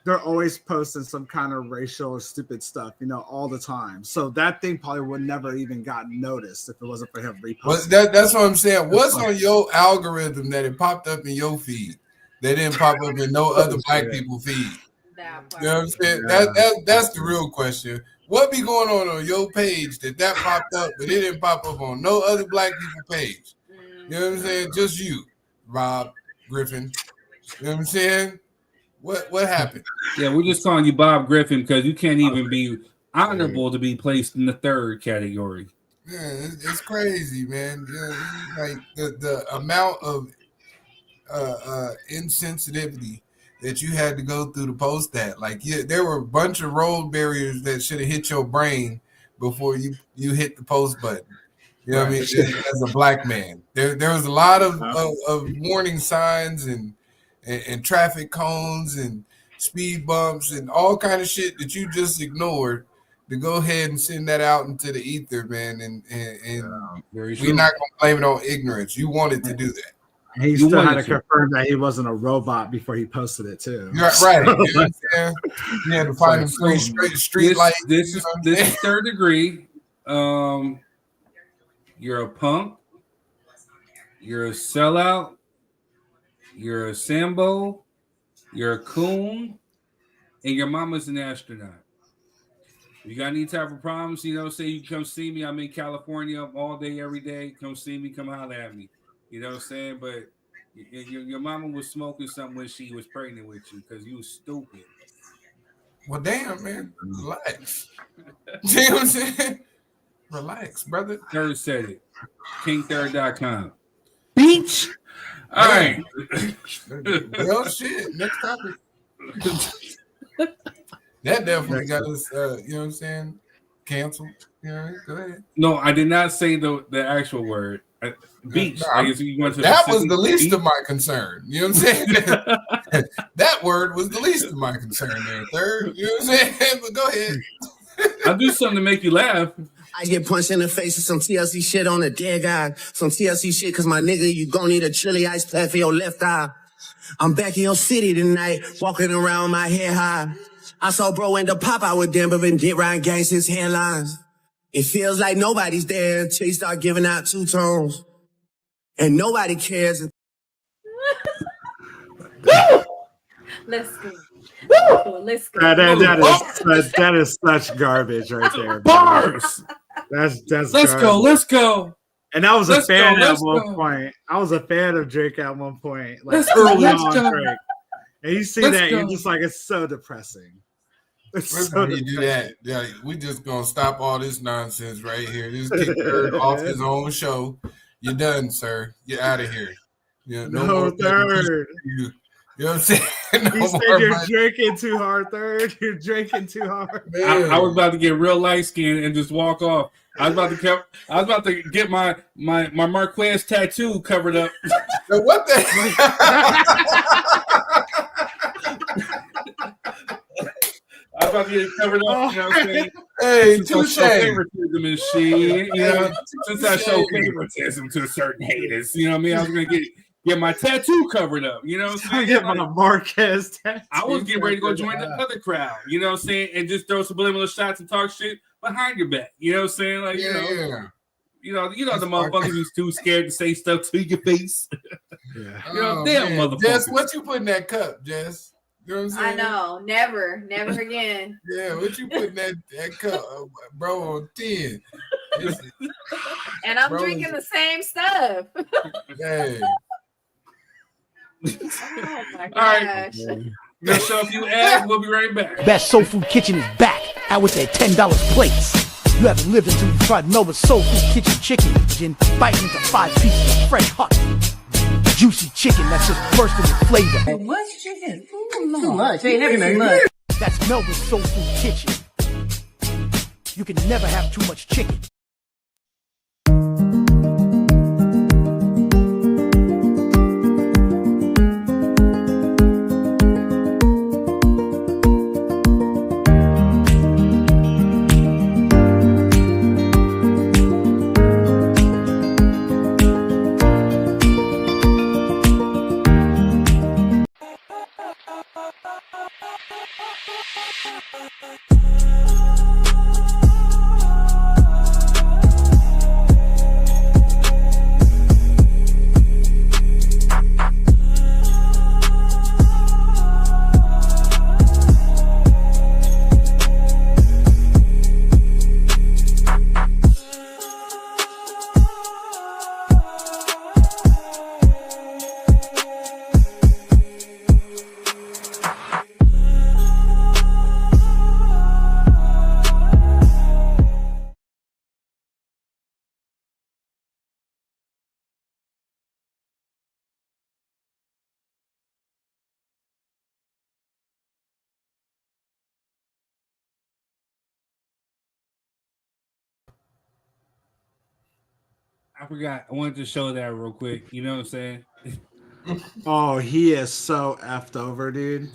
they're always posting some kind of racial or stupid stuff, all the time. So that thing probably would never even gotten noticed if it wasn't for him reposting. That's what I'm saying. What's on your algorithm that it popped up in your feed that didn't pop up in no other black people feed? You know what I'm saying? That's the real question. What be going on your page that popped up, but it didn't pop up on no other black people page? You know what I'm saying? Just you, Rob Griffin. You know what I'm saying? What happened? Yeah, we're just calling you Bob Griffin because you can't even be honorable to be placed in the third category. Yeah, it's crazy, man. Yeah, like the amount of insensitivity that you had to go through to post that. Like, there were a bunch of road barriers that should have hit your brain before you hit the post button. You know what I mean? As a black man, there was a lot of warning signs and traffic cones and speed bumps and all kind of shit that you just ignored to go ahead and send that out into the ether, man. And we're not gonna blame it on ignorance. You wanted to do that. And he still had to confirm that he wasn't a robot before he posted it too. Right. You know what I'm saying? You had to find him street lights. This is third degree. You're a punk. You're a sellout. You're a Sambo, you're a coon, and your mama's an astronaut. If you got any type of problems, say you come see me. I'm in California all day, every day. Come see me, come holler at me. You know what I'm saying? But your mama was smoking something when she was pregnant with you because you was stupid. Well, damn, man. Relax. You know what I'm saying? Relax, brother. Third said it. KingThird.com. Beach. All right. Well, shit. Next topic. That definitely got us, you know what I'm saying, canceled. Yeah, go ahead. No, I did not say the actual word. Beach. I guess you went to that was the least of my concern. You know what I'm saying? That word was the least of my concern there, third. You know what I'm saying? But go ahead. I'll do something to make you laugh. I get punched in the face with some TLC shit on a dead guy. Some TLC shit, cause my nigga, you gon' need a chili ice pack for your left eye. I'm back in your city tonight, walking around my head high. I saw bro end up pop out with Denver and get round gangsters headlines. It feels like nobody's there until you start giving out two tones. And nobody cares. Let's go. Let's go. That is such garbage right there. Bars. That's let's garbage. go. Let's go. And I was a fan at one point. I was a fan of Drake at one point. Like let's go. Drake. And you see that, you're just like, it's so depressing. It's so depressing. Do that. Yeah, we just gonna stop all this nonsense right here. This kick Third off his own show. You're done, sir. You're out of here. Yeah, no Third. You know what I'm saying? He said you're drinking too hard, third. You're drinking too hard. I was about to get real light skinned and just walk off. I was about to get my Marquez tattoo covered up. What the? I was about to get it covered up. You know what I'm saying? Hey, touche. Favoritism and shit. You know, since I show Touche. favoritism to certain haters. You know what I mean? I was gonna get my tattoo covered up. You know what I'm saying? Get my Marquez tattoo. I was getting ready to go join the other crowd. You know what I'm saying? And just throw subliminal shots and talk shit behind your back. You know what I'm saying? Like you know the motherfuckers who's too scared to say stuff to your face. Yeah. You know, damn motherfucker. Jess, what you put in that cup, Jess? You know what I'm saying? I know. Never again. Yeah, what you put in that cup, bro, on 10. And I'm drinking the same stuff. Hey. Oh my All gosh. right. Good show if you ask. We'll be right back. Best Soul Food Kitchen is back, out with their $10 plates. You haven't lived until you tried Melba's Soul Food Kitchen chicken, then biting into 5 pieces of fresh hot, juicy chicken that's just bursting with flavor. What's chicken? Too much. Ain't having very much. That's Melba's Soul Food Kitchen. You can never have too much chicken. I forgot. I wanted to show that real quick. You know what I'm saying? Oh, he is so effed over, dude.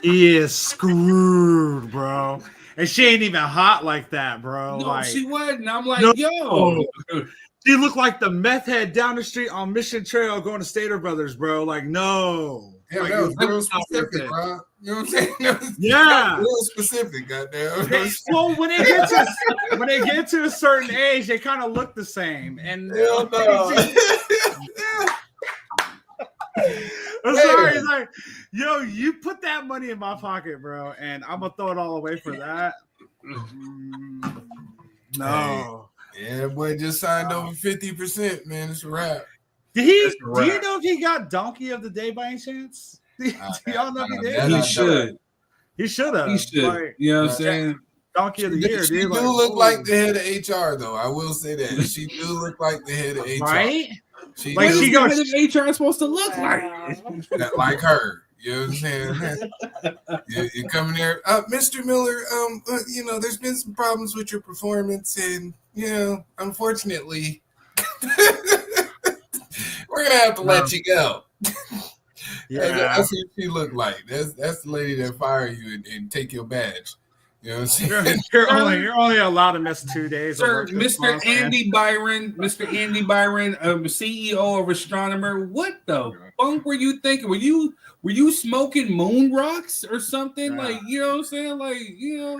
He is screwed, bro. And she ain't even hot like that, bro. No, like, she wasn't. I'm like, no. yo. She looked like the meth head down the street on Mission Trail going to Stater Brothers, bro. Like, no. Yeah, like, that was real specific, bro. You know what I'm saying? Yeah. Real specific, goddamn. Well, when they get to a certain age, they kind of look the same. And hell no. I'm sorry, it's like, yo, you put that money in my pocket, bro, and I'm gonna throw it all away for that. No. Hey, yeah, boy just signed over 50%, man. It's a wrap. Do you know if he got Donkey of the Day by any chance? Do y'all know if he did? He should. He should have. He should. Like, you know what I'm saying? Donkey of the Year, She dude. do look like the head of HR, though. I will say that. She do look like the head of HR. Right? She like she goes. HR is supposed to look like like her. You know what I'm saying? you come in there, Mr. Miller. You know, there's been some problems with your performance, and you know, unfortunately, we're gonna have to let you go. Yeah, that's what she looked like. That's the lady that fire you and take your badge. You know what I'm saying? You're only allowed to miss 2 days. Sir, Mr. Andy Byron, CEO of Astronomer. What the funk were you thinking? Were you smoking moon rocks or something? Yeah. Like, you know what I'm saying? Like, you know,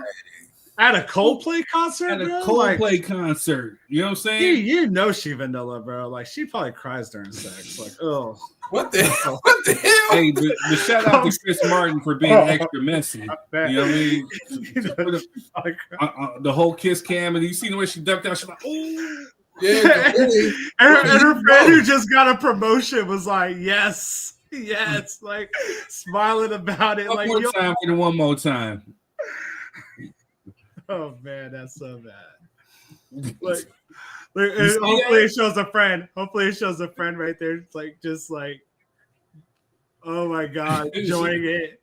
at a Coldplay concert, at a bro? Coldplay concert. You know what I'm saying? You know she vanilla, bro. Like she probably cries during sex. Like, oh, what the hell? What the hell? Hey, but shout out to Chris Martin for being extra messy. You know what I mean? The whole kiss cam, and you see the way she ducked out. She's like, oh. Yeah, and her friend who just got a promotion was like, yes, like smiling about it. One more time for the one more time. Oh man, that's so bad. Like hopefully it shows a friend. Hopefully it shows a friend right there. It's like just like Oh my god, enjoying it,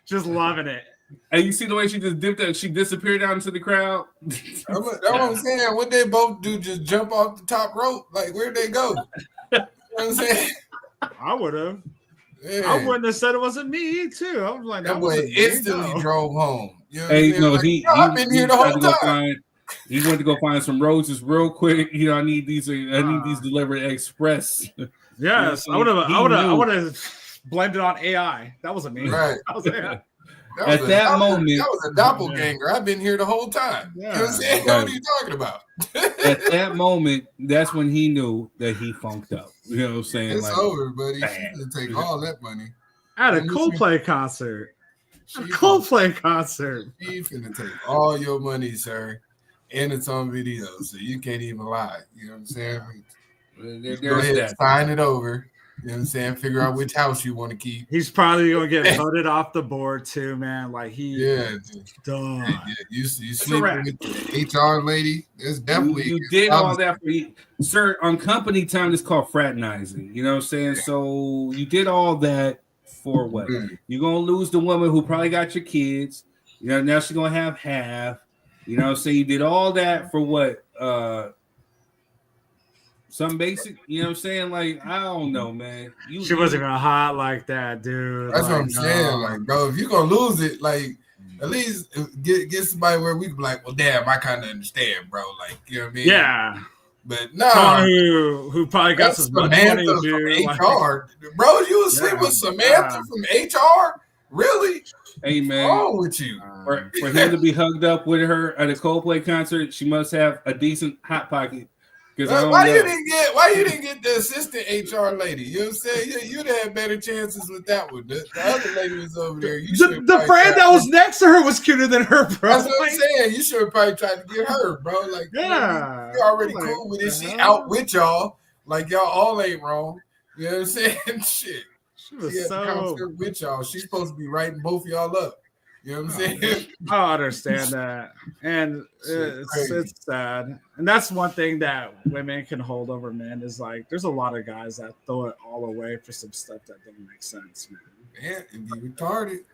just loving it. And you see the way she just dipped up, she disappeared out into the crowd. That's what I'm saying. What they both do, just jump off the top rope? Like, where'd they go? You know what I'm saying? I would have. Yeah. I wouldn't have said it wasn't me too. I was like, that boy instantly drove home. You know what Hey, I'm no, saying? I've been here the whole time. He went to go find some roses real quick. You know, I need these delivered express. Yes, You know, I would have blamed it on AI. That wasn't me. Right. That was AI. At that moment, that was a doppelganger. I've been here the whole time. Yeah. You know what I'm saying? Right. What are you talking about? At that moment, that's when he knew that he funked up. You know what I'm saying? It's over, buddy. She didn't take all that money. At a Coldplay concert. A Coldplay concert. She finna take all your money, sir. And it's on video, so you can't even lie. You know what I'm saying? Go ahead and sign it over. You know what I'm saying? Figure out which house you want to keep. He's probably gonna get voted off the board too, man. Like done. Yeah, you sleeping with the HR lady? There's definitely you did all that for you, sir. On company time, it's called fraternizing. You know what I'm saying? So you did all that for what? You're gonna lose the woman who probably got your kids. You know, now she's gonna have half. You know, so you did all that for what? Some basic, you know what I'm saying? Like, I don't know, man. She wasn't even hot like that, dude. That's like, what I'm saying. Like, bro, if you're gonna lose it, like, at least get somebody where we can be like, well, damn, I kind of understand, bro. Like, you know what I mean? Yeah. But no, who probably got some money, dude. From HR, bro. You was sleeping with Samantha from HR? Really? Hey, man. What's wrong with you? For him to be hugged up with her at a Coldplay concert, she must have a decent hot pocket. Why you didn't get the assistant HR lady? You know what I'm saying? You'd have had better chances with that one. The other lady was over there. The friend that was next to her was cuter than her, bro. That's what I'm saying. You should have probably tried to get her, bro. Like, yeah, you're already cool with it. She out with y'all. Like, y'all all ain't wrong. You know what I'm saying? Shit. She was at the concert with y'all. She's supposed to be writing both of y'all up. You know what I'm saying? I understand that, and it's sad. And that's one thing that women can hold over men is like, there's a lot of guys that throw it all away for some stuff that doesn't make sense, man. Yeah, and be retarded.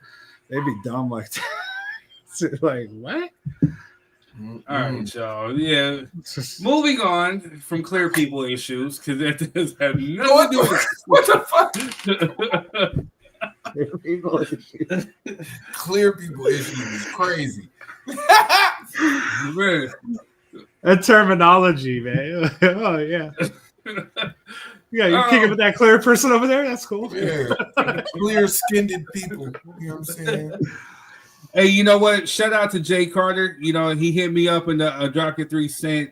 They be dumb like that. Like what? All right, y'all. Yeah. Moving on from clear people issues, because that does have nothing to do with what the fuck. Clear people issues is crazy. Man. That terminology, man. Oh yeah. Yeah, you kicking with that clear person over there? That's cool. Yeah. Clear-skinned people. You know what I'm saying? Hey, you know what? Shout out to Jay Carter. You know, he hit me up in the Drop Your 3 cent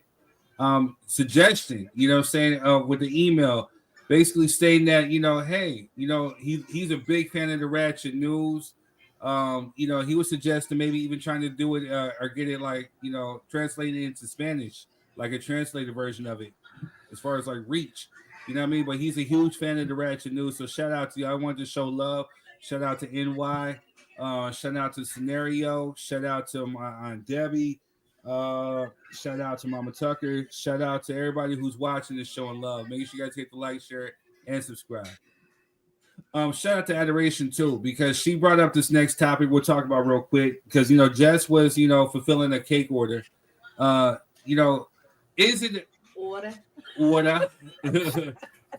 suggestion, you know what I'm saying, with the email. Basically stating that, you know, hey, you know, he's a big fan of the Ratchet News. You know, he was suggesting maybe even trying to do it or get it like, you know, translated into Spanish, like a translated version of it, as far as like reach. You know what I mean? But he's a huge fan of the Ratchet News. So shout out to you. I wanted to show love. Shout out to NY. Shout out to Scenario. Shout out to my Aunt Debbie. Shout out to Mama Tucker. Shout out to everybody who's watching this show and love. Make sure you guys hit the like, share, and subscribe. Shout out to Adoration too, because she brought up this next topic we'll talk about real quick. Because you know, Jess was, you know, fulfilling a cake order. You know, is it order?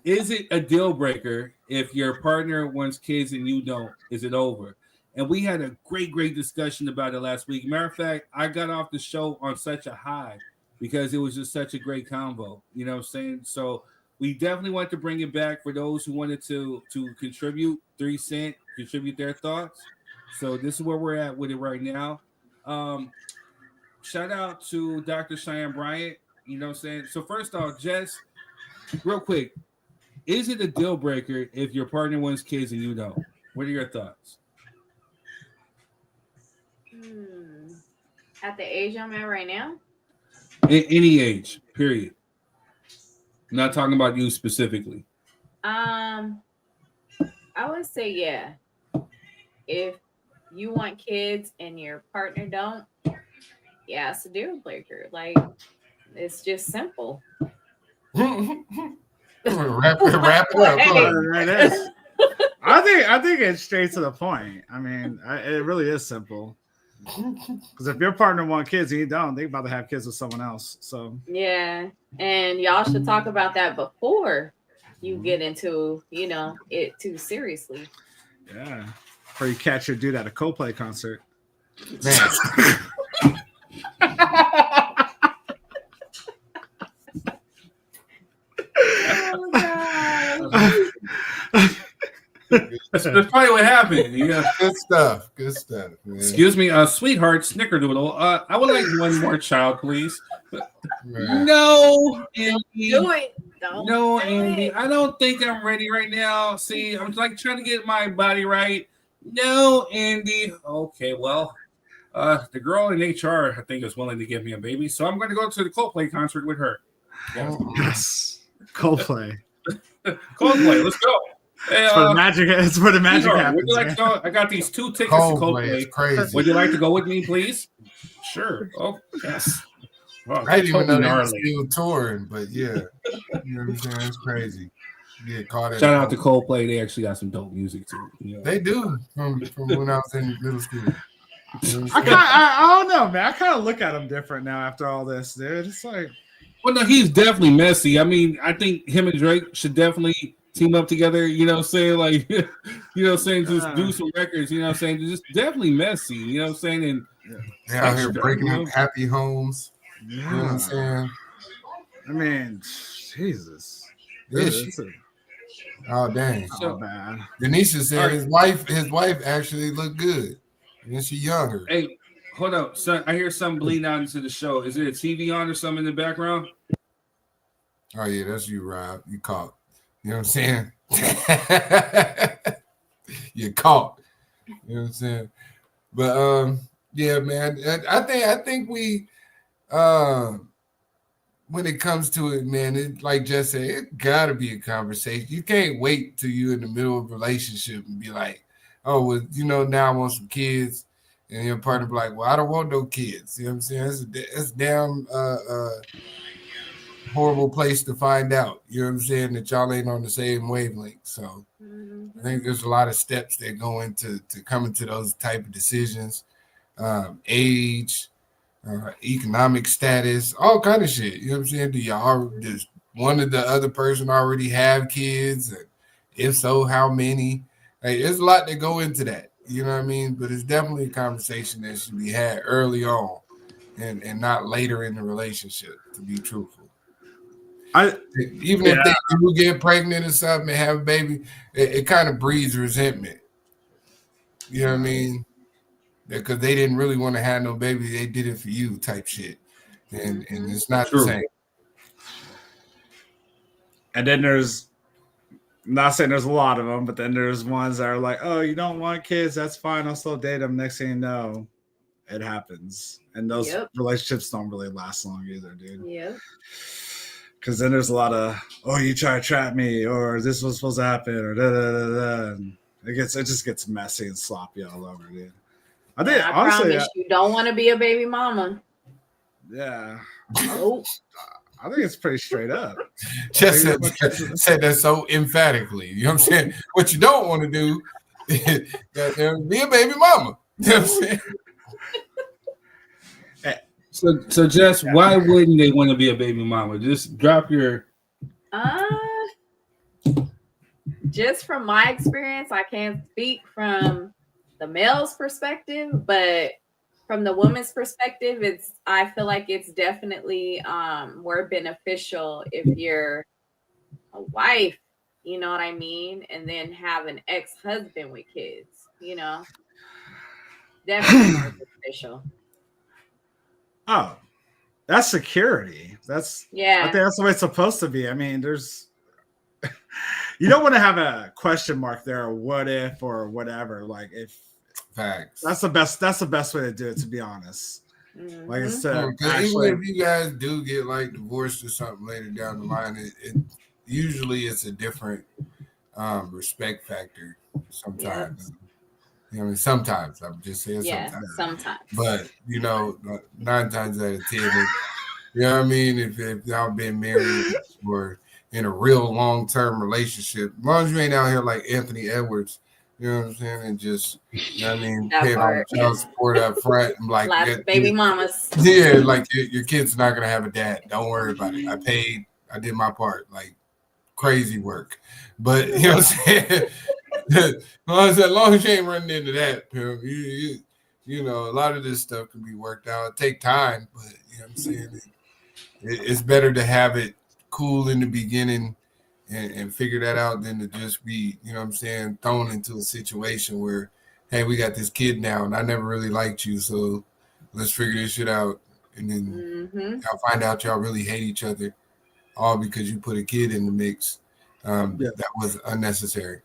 Is it a deal breaker if your partner wants kids and you don't? Is it over? And we had a great discussion about it last week. Matter of fact, I got off the show on such a high because it was just such a great convo. You know what I'm saying? So we definitely want to bring it back for those who wanted to contribute 3 cent, contribute their thoughts. So this is where we're at with it right now. Shout out to Dr. Cheyenne Bryant. You know what I'm saying? So first off, Jess, real quick, is it a deal breaker if your partner wants kids and you don't? What are your thoughts? At the age I'm at right now? Any age, period. I'm not talking about you specifically. I would say yeah. If you want kids and your partner don't, yeah, it's a deal breaker. Like, it's just simple. Wrap it up. I think it's straight to the point. I mean, it really is simple. Because if your partner wants kids and you don't, they about to have kids with someone else. So Yeah, and y'all should talk about that before you get into, it too seriously. Yeah, or you catch your dude at a Coldplay concert. Man. Oh God. That's probably what happened. Yeah. Good stuff. Good stuff. Man. Excuse me, sweetheart, snickerdoodle. I would like one more child, please. No, Andy. Do it. No, Andy. I don't think I'm ready right now. See, I'm like trying to get my body right. No, Andy. Okay, well, the girl in HR, I think, is willing to give me a baby, so I'm going to go to the Coldplay concert with her. Yes, Coldplay. Coldplay, let's go. Hey, it's for the magic. It's for the magic happens. Would you like to go? I got these 2 tickets Coldplay to Coldplay. is crazy. Would you like to go with me, please? Sure. Oh, yes. Wow, I didn't even know they were gnarly. still touring, but yeah, you know what I'm saying? It's crazy. You get caught in. Shout out to Coldplay. They actually got some dope music too. You know? They do from when I was in middle school. I don't know, man. I kind of look at him different now after all this, dude. It's like, well, no, he's definitely messy. I mean, I think him and Drake should definitely team up together. You know what I'm saying? Like, you know what I'm saying? Just do some records. You know what I'm saying? Just definitely messy. You know what I'm saying? And they're out here breaking up happy homes. yeah. You know what I'm saying? I mean, Jesus. Yeah, oh dang! So bad. Denisha said his wife actually looked good, and she younger. Hey, hold up, son. I hear something bleeding out into the show. Is there a TV on or something in the background? Oh yeah, that's you, Rob. You caught. You know what I'm saying? You caught. You know what I'm saying? But yeah, man. I think we when it comes to it, man, it like Jess said, it gotta be a conversation. You can't wait till you're in the middle of a relationship and be like, oh, well, now I want some kids, and your partner be like, well, I don't want no kids. You know what I'm saying? It's a damn horrible place to find out. You know what I'm saying? That y'all ain't on the same wavelength. So I think there's a lot of steps that go into coming to those type of decisions. Age, economic status, all kind of shit. You know what I'm saying? Does one of the other person already have kids? And if so, how many? Like, there's a lot that go into that. You know what I mean? But it's definitely a conversation that should be had early on and not later in the relationship, to be truthful. Even if they do get pregnant or something and have a baby, it kind of breeds resentment. You know what I mean? Because they didn't really want to have no baby, they did it for you, type shit, and it's not the same. And then there's, I'm not saying there's a lot of them, but then there's ones that are like, oh, you don't want kids, that's fine, I'll still date them. Next thing you know, it happens, and those relationships don't really last long either, dude. Yeah. Because then there's a lot of, oh, you try to trap me, or this was supposed to happen, or da da da da. And it just gets messy and sloppy all over, dude. I think honestly, promise you don't want to be a baby mama. Yeah. Nope. I think it's pretty straight up. Just said that so emphatically. You know what I'm saying? What you don't want to do is be a baby mama. You know what I'm saying? So Jess, why wouldn't they want to be a baby mama? Just drop your. Just from my experience, I can't speak from the male's perspective, but from the woman's perspective, I feel like it's definitely more beneficial if you're a wife, you know what I mean, and then have an ex-husband with kids, definitely more beneficial. Oh, that's security. I think that's the way it's supposed to be. I mean, you don't want to have a question mark there, or what if, or whatever. Like, if facts, that's the best way to do it, to be honest. Mm-hmm. Like, it's to even if you guys do get like divorced or something later down the line, it usually it's a different respect factor sometimes. Yeah. You know, I mean, sometimes I'm just saying sometimes. But 9 times out of 10, you know what I mean. If y'all been married or in a real long-term relationship. As long as you ain't out here like Anthony Edwards, you know what I'm saying, and just, you know what I mean, paying all the child support up front, and like baby mamas. Yeah, like your kid's not gonna have a dad. Don't worry about it. I paid. I did my part. Like crazy work, but you know what I'm saying. As long as you ain't running into that, you know, a lot of this stuff can be worked out. It take time, but you know what I'm saying. It's better to have it cool in the beginning and figure that out than to just be, you know what I'm saying, thrown into a situation where, hey, we got this kid now, and I never really liked you, so let's figure this shit out, and then y'all find out y'all really hate each other, all because you put a kid in the mix. That was unnecessary.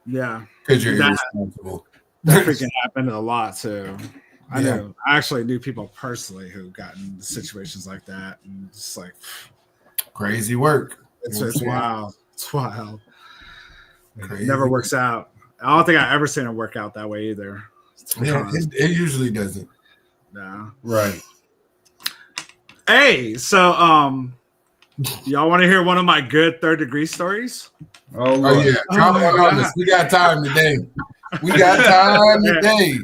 Yeah, because you're irresponsible. That freaking happened a lot too. I actually knew people personally who got in situations like that, and just like crazy work. It's wild. It's wild. Crazy. It never works out. I don't think I've ever seen it work out that way either. Yeah, it usually doesn't. No. Right. Hey, so y'all want to hear one of my good third degree stories? Oh yeah. Drop one on us. We got time today. We got time today.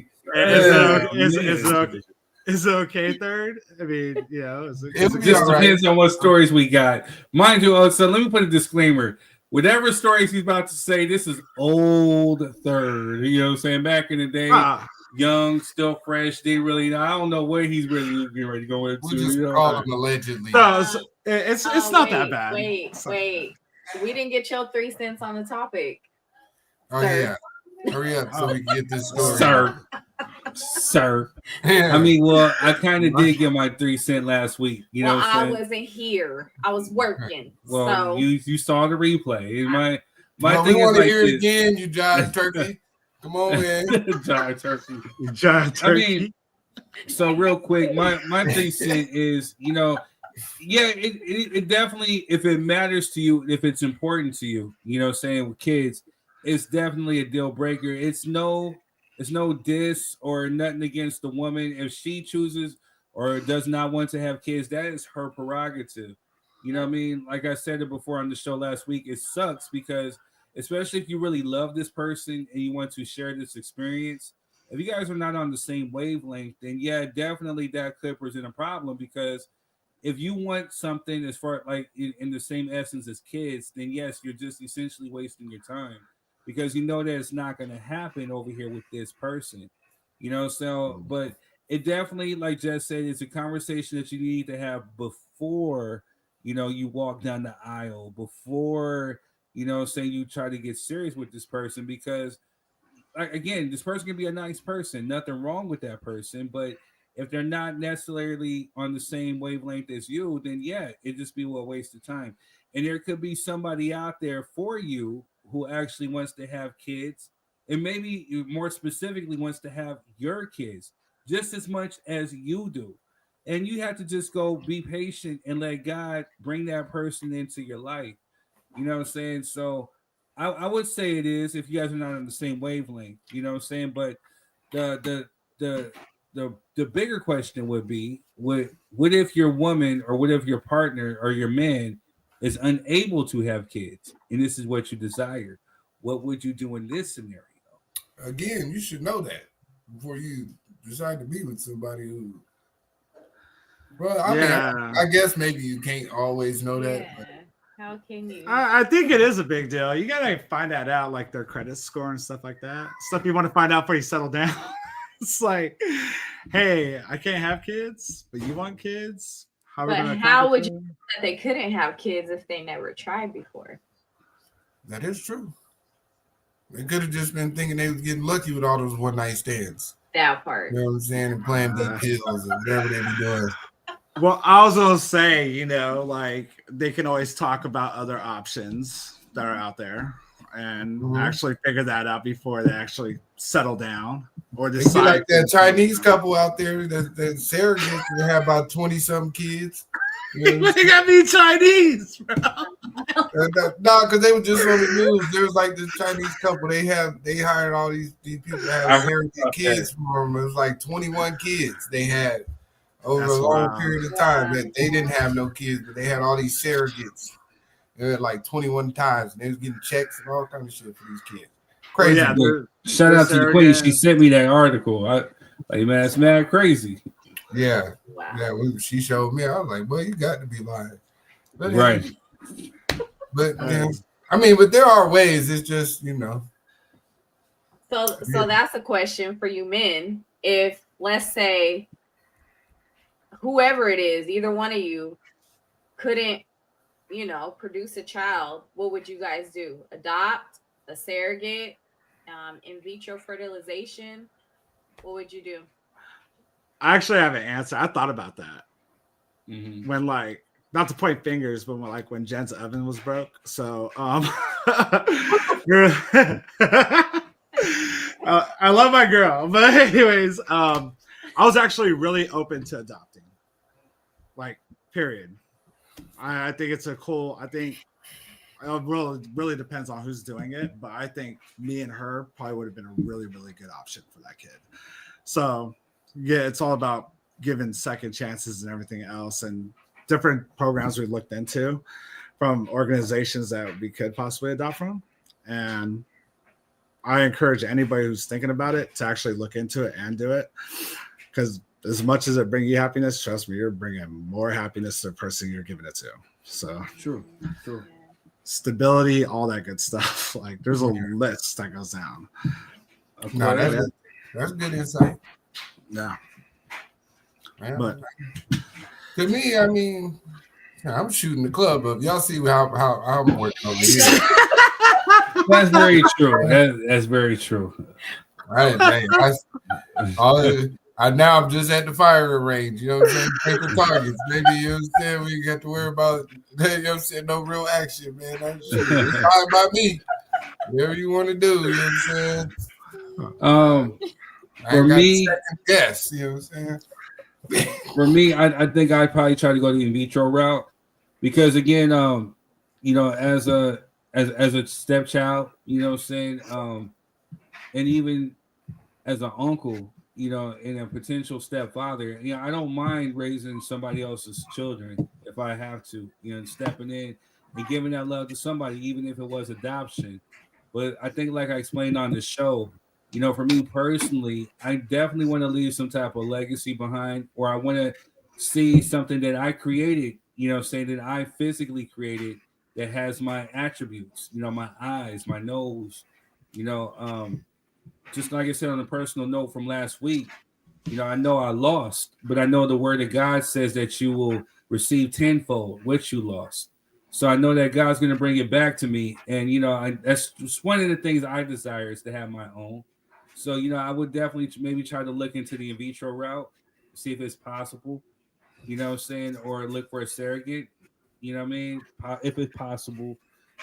Is it okay, third? I mean, you know, it just depends on what stories we got. Mind you, so let me put a disclaimer. Whatever stories he's about to say, this is old third. You know what I'm saying? Back in the day, young, still fresh, didn't really. I don't know where he's really getting ready to go into. We just call him allegedly. No, it's not that bad. Wait. We didn't get your 3 cents on the topic. Oh yeah. Hurry up so we can get this story. Sir. I mean, well, I kind of did get my 3 cents last week. You know what I'm saying? I wasn't here. I was working. Well, so. you saw the replay. My thing we want to hear it again, you jive turkey. Come on, man. Jive turkey. Jive turkey. I mean, so real quick, my 3 cents is, you know, yeah, it definitely, if it matters to you, if it's important to you, you know what I'm saying, with kids, it's definitely a deal breaker. It's no diss or nothing against the woman. If she chooses or does not want to have kids, that is her prerogative. You know what I mean? Like I said it before on the show last week, it sucks because especially if you really love this person and you want to share this experience, if you guys are not on the same wavelength, then yeah, definitely that could present a problem, because if you want something as far like in the same essence as kids, then yes, you're just essentially wasting your time, because you know that it's not going to happen over here with this person, you know. So, but it definitely, like Jess said, it's a conversation that you need to have before, you know, you walk down the aisle, before, you know, say you try to get serious with this person, because like, again, this person can be a nice person, nothing wrong with that person, but if they're not necessarily on the same wavelength as you, then yeah, it just be a waste of time. And there could be somebody out there for you who actually wants to have kids, and maybe more specifically wants to have your kids just as much as you do. And you have to just go be patient and let God bring that person into your life. You know what I'm saying? So I would say it is, if you guys are not on the same wavelength, you know what I'm saying? But the bigger question would be, what if your woman, or what if your partner or your man is unable to have kids and this is what you desire? What would you do in this scenario? Again, you should know that before you decide to be with somebody who, well, I mean, I guess maybe you can't always know that. But how can you? I think it is a big deal. You gotta find that out, like their credit score and stuff like that. Stuff you want to find out before you settle down. It's like, hey, I can't have kids, but you want kids. How would you know that they couldn't have kids if they never tried before? That is true. They could have just been thinking they was getting lucky with all those one night stands. That part. You know what I'm saying? And playing big pills or whatever they be doing. Well, I was gonna say, you know, like they can always talk about other options that are out there and actually figure that out before they actually settle down or decide. Like that Chinese couple out there that surrogates and have about 20-something kids. You know, they gotta be Chinese, bro. No, because they were just on the news. There was like this Chinese couple. They hired all these people to have surrogate kids for them. It was like 21 kids they had over a long period of time. That they didn't have no kids, but they had all these surrogates like 21 times, and they was getting checks and all kind of shit for these kids. Crazy. Shout out to the Queen. She sent me that article. Man, it's mad crazy. Yeah. Yeah. She showed me. I was like, boy, you got to be lying. But, right. But I mean, but there are ways. It's just, So that's a question for you men. If, let's say, whoever it is, either one of you couldn't, produce a child, what would you guys do? Adopt, a surrogate, in vitro fertilization? What would you do? I actually have an answer. I thought about that when, not to point fingers, but when Jen's oven was broke. So, I love my girl, but anyways, I was actually really open to adopting. Period. I think it's a cool. I think it really depends on who's doing it, but I think me and her probably would have been a really, really good option for that kid. So, yeah, it's all about giving second chances and everything else, and different programs we looked into from organizations that we could possibly adopt from. And I encourage anybody who's thinking about it to actually look into it and do it, because as much as it brings you happiness, trust me, you're bringing more happiness to the person you're giving it to. So true. Stability, all that good stuff. There's a list that goes down. Okay. No, that's good insight. Yeah. Man, but to me, I mean, I'm shooting the club up. Y'all see how I'm working over here. That's very true. That's very true. Right, man. Now I'm just at the firing range. You know what I'm saying? Paper targets. Maybe, you know what I'm saying? We got to worry about, you know what I'm saying? No real action, man. It's fine by me. Whatever you want to do, you know what I'm saying? For me, yes, you know what I'm saying? For me, I think I probably try to go the in vitro route, because again, as a stepchild, you know what I'm saying, and even as an uncle, and a potential stepfather, I don't mind raising somebody else's children if I have to, and stepping in and giving that love to somebody, even if it was adoption. But I think, like I explained on the show, for me personally, I definitely want to leave some type of legacy behind, or I want to see something that I created, saying that I physically created, that has my attributes, my eyes, my nose, just like I said on a personal note from last week, I know I lost, but I know the word of God says that you will receive tenfold what you lost. So I know that God's going to bring it back to me. And, that's just one of the things I desire, is to have my own. So, I would definitely maybe try to look into the in vitro route, see if it's possible, or look for a surrogate, if it's possible.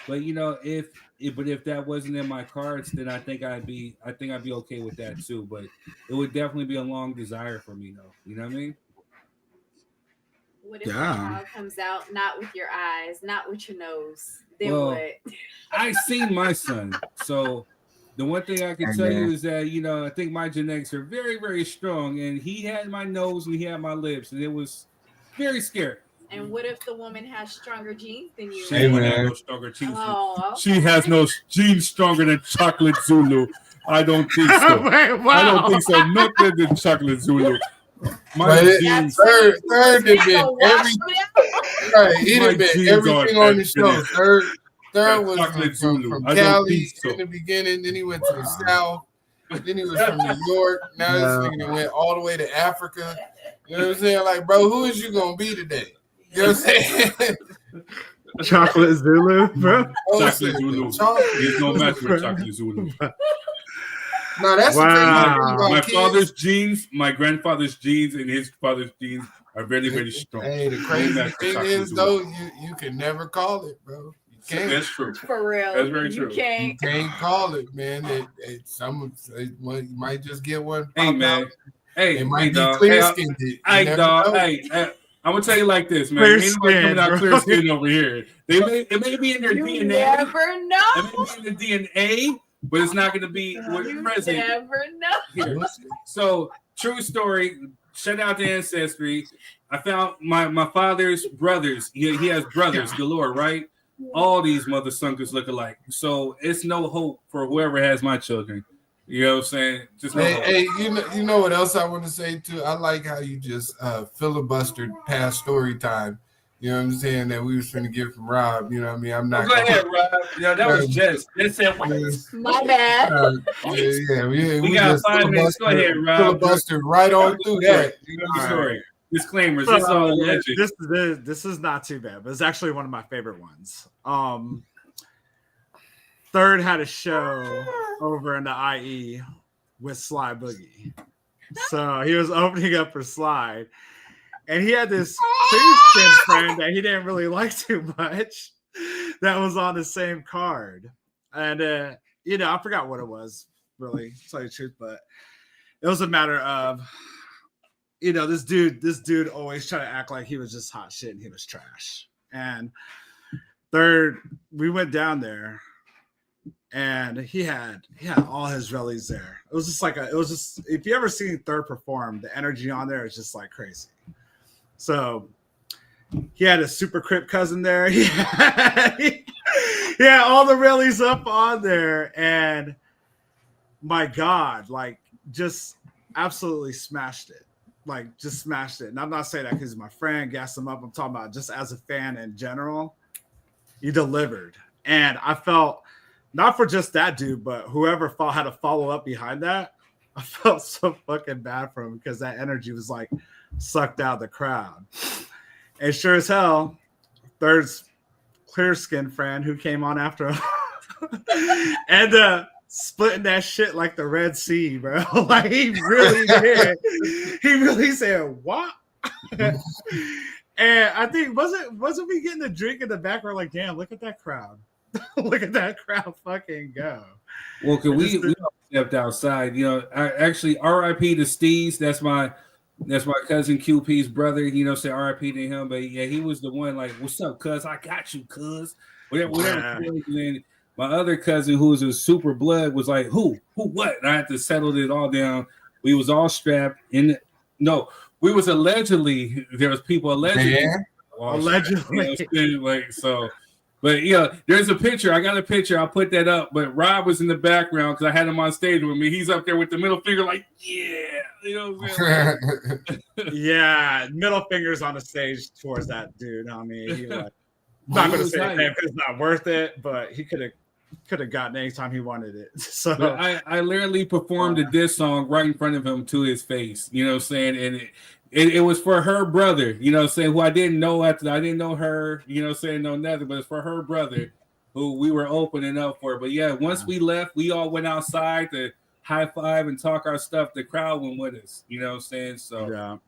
But, if that wasn't in my cards, then I think I'd be okay with that too. But it would definitely be a long desire for me, though. You know what I mean? What if the child comes out not with your eyes, not with your nose? Then what? I seen my son, so the one thing I can tell you is that I think my genetics are very, very strong, and he had my nose and he had my lips, and it was very scary. And what if the woman has stronger genes than you? She has no stronger genes. Oh, okay. She has no genes stronger than Chocolate Zulu. I don't think so. Wait, wow. I don't think so. Nothing than Chocolate Zulu. My genes. Third did been everything on the show. Third was from Cali in the beginning. Then he went to the South. Then he was from New York. Now this nigga went all the way to Africa. You know what I'm saying? Like, bro, who is you gonna be today? You know what I'm saying? Chocolate Zulu, bro. Chocolate Zulu. There's no match for Chocolate Zulu. No, that's the thing. My father's genes, my grandfather's genes, and his father's genes are very, very strong. Hey, the crazy thing is, though, you can never call it, bro. You can't. That's true. For real. That's very true. You can't call it, man. You might just get one. Hey, man. Out. Hey, it might be dog. clear-skinned. Hey, dog. Hey, I'm gonna tell you like this, man. Ain't nobody coming out clear skin over here. It may be in their DNA. Never know. It may be in the DNA, but it's not gonna be present. You never know. So, true story. Shout out to Ancestry. I found my father's brothers. He has brothers galore, right? all these mother suckers look alike. So it's no hope for whoever has my children. You know what I'm saying? Just no hope. Hey, you know what else I want to say too? I like how you just filibustered past story time. You know what I'm saying? That we was trying to get from Rob. You know what I mean? I'm not. Go ahead, Rob. Yeah, that was just. They said, what? My bad. We got 5 minutes. Go ahead, Rob. Filibustered right on through that. Story. Disclaimers. This is all alleged. This is not too bad, but it's actually one of my favorite ones. Third had a show over in the IE with Sly Boogie. So he was opening up for Sly. And he had this clear-skinned friend that he didn't really like too much that was on the same card. And, I forgot what it was, really, to tell you the truth. But it was a matter of, this dude always tried to act like he was just hot shit and he was trash. And third, we went down there. And he had all his rellies there. It was just if you ever seen Third perform, the energy on there is just like crazy. So he had a super crip cousin there. He had all the rellies up on there, and my God, like just absolutely smashed it. Like just smashed it. And I'm not saying that because he's my friend, gassed him up. I'm talking about just as a fan in general. He delivered, and I felt. Not for just that dude, but whoever had to follow up behind that, I felt so fucking bad for him because that energy was like sucked out of the crowd. And sure as hell, Third's clear skinned friend who came on after him and splitting that shit like the Red Sea, bro. Like he really did. He really said, "What?" And I think wasn't we getting a drink in the back? We're like, damn, look at that crowd. Look at that crowd fucking go. Well, cause we stepped outside. I actually RIP to Steez. That's my cousin QP's brother. Say RIP to him. But yeah, he was the one like, "What's up, cuz? I got you, cuz." Whatever. And my other cousin, who was a super blood, was like, "Who, what?" And I had to settle it all down. We was all strapped in. No, we was allegedly. There was people allegedly. Yeah. Allegedly. Like so. But there's a picture. I got a picture. I'll put that up. But Rob was in the background because I had him on stage with me. He's up there with the middle finger, like, yeah. What I'm saying? Yeah, middle fingers on the stage towards that dude. I mean, he like not going to say anything because it's not worth it, but he could have gotten anytime he wanted it. So but I literally performed a diss song right in front of him to his face. You know what I'm saying? And it was for her brother, who I didn't know I didn't know her, no nothing, but it's for her brother who we were opening up for. But yeah, once we left, we all went outside to high five and talk our stuff. The crowd went with us, So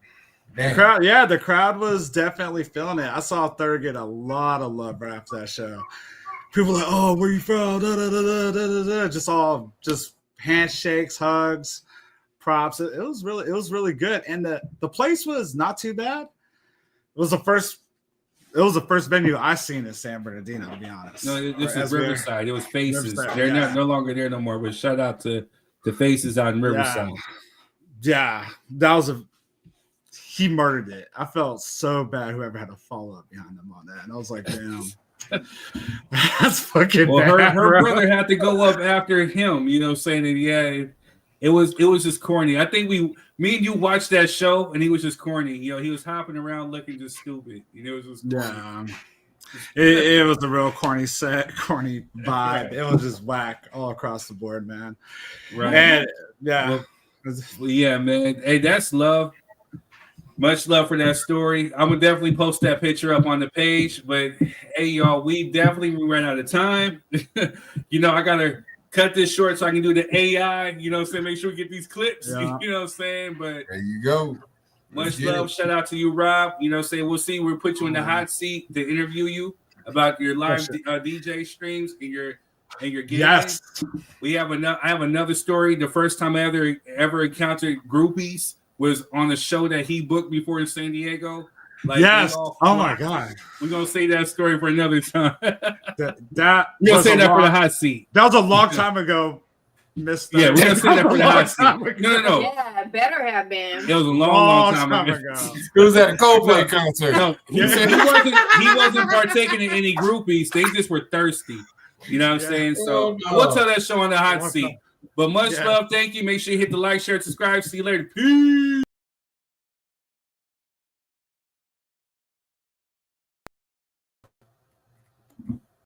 yeah. The crowd was definitely feeling it. I saw Third get a lot of love right after that show. People were like, "Oh, where you from?" Da, da, da, da, da, da. Just handshakes, hugs. Props. It was really good, and the place was not too bad. It was the first venue I seen in San Bernardino, to be honest. No, this is Riverside. It was Faces. They're no longer there no more. But shout out to the Faces out in Riverside. Yeah, that was he murdered it. I felt so bad whoever had to follow up behind him on that, and I was like, damn. That's fucking bad. Her brother had to go up after him, saying that It was just corny. I think me and you watched that show, and he was just corny. He was hopping around looking just stupid. It was just corny. It was a real corny vibe. Right. It was just whack all across the board, man. Right. And well, yeah, man. Hey, that's love. Much love for that story. I'm gonna definitely post that picture up on the page. But hey, y'all, we ran out of time. I gotta cut this short so I can do the AI, make sure we get these clips, yeah. But there you go. Much love. Shout out to you, Rob. We'll see. We'll put you in the hot seat to interview you about your live DJ streams and your gigs. Yes. I have another story. The first time I ever encountered groupies was on a show that he booked before in San Diego. Yes. Oh my God. We're gonna say that story for another time. that we're gonna say that for the hot seat. That was a long time ago. missed Yeah, we're gonna say that for the hot seat. No. Yeah, it better have been. It was a long time ago. It was at a Coldplay concert. No, he wasn't partaking in any groupies. They just were thirsty. You know what I'm saying? So we'll tell that show on the hot seat. But much love, thank you. Make sure you hit the like, share, subscribe. See you later. Peace.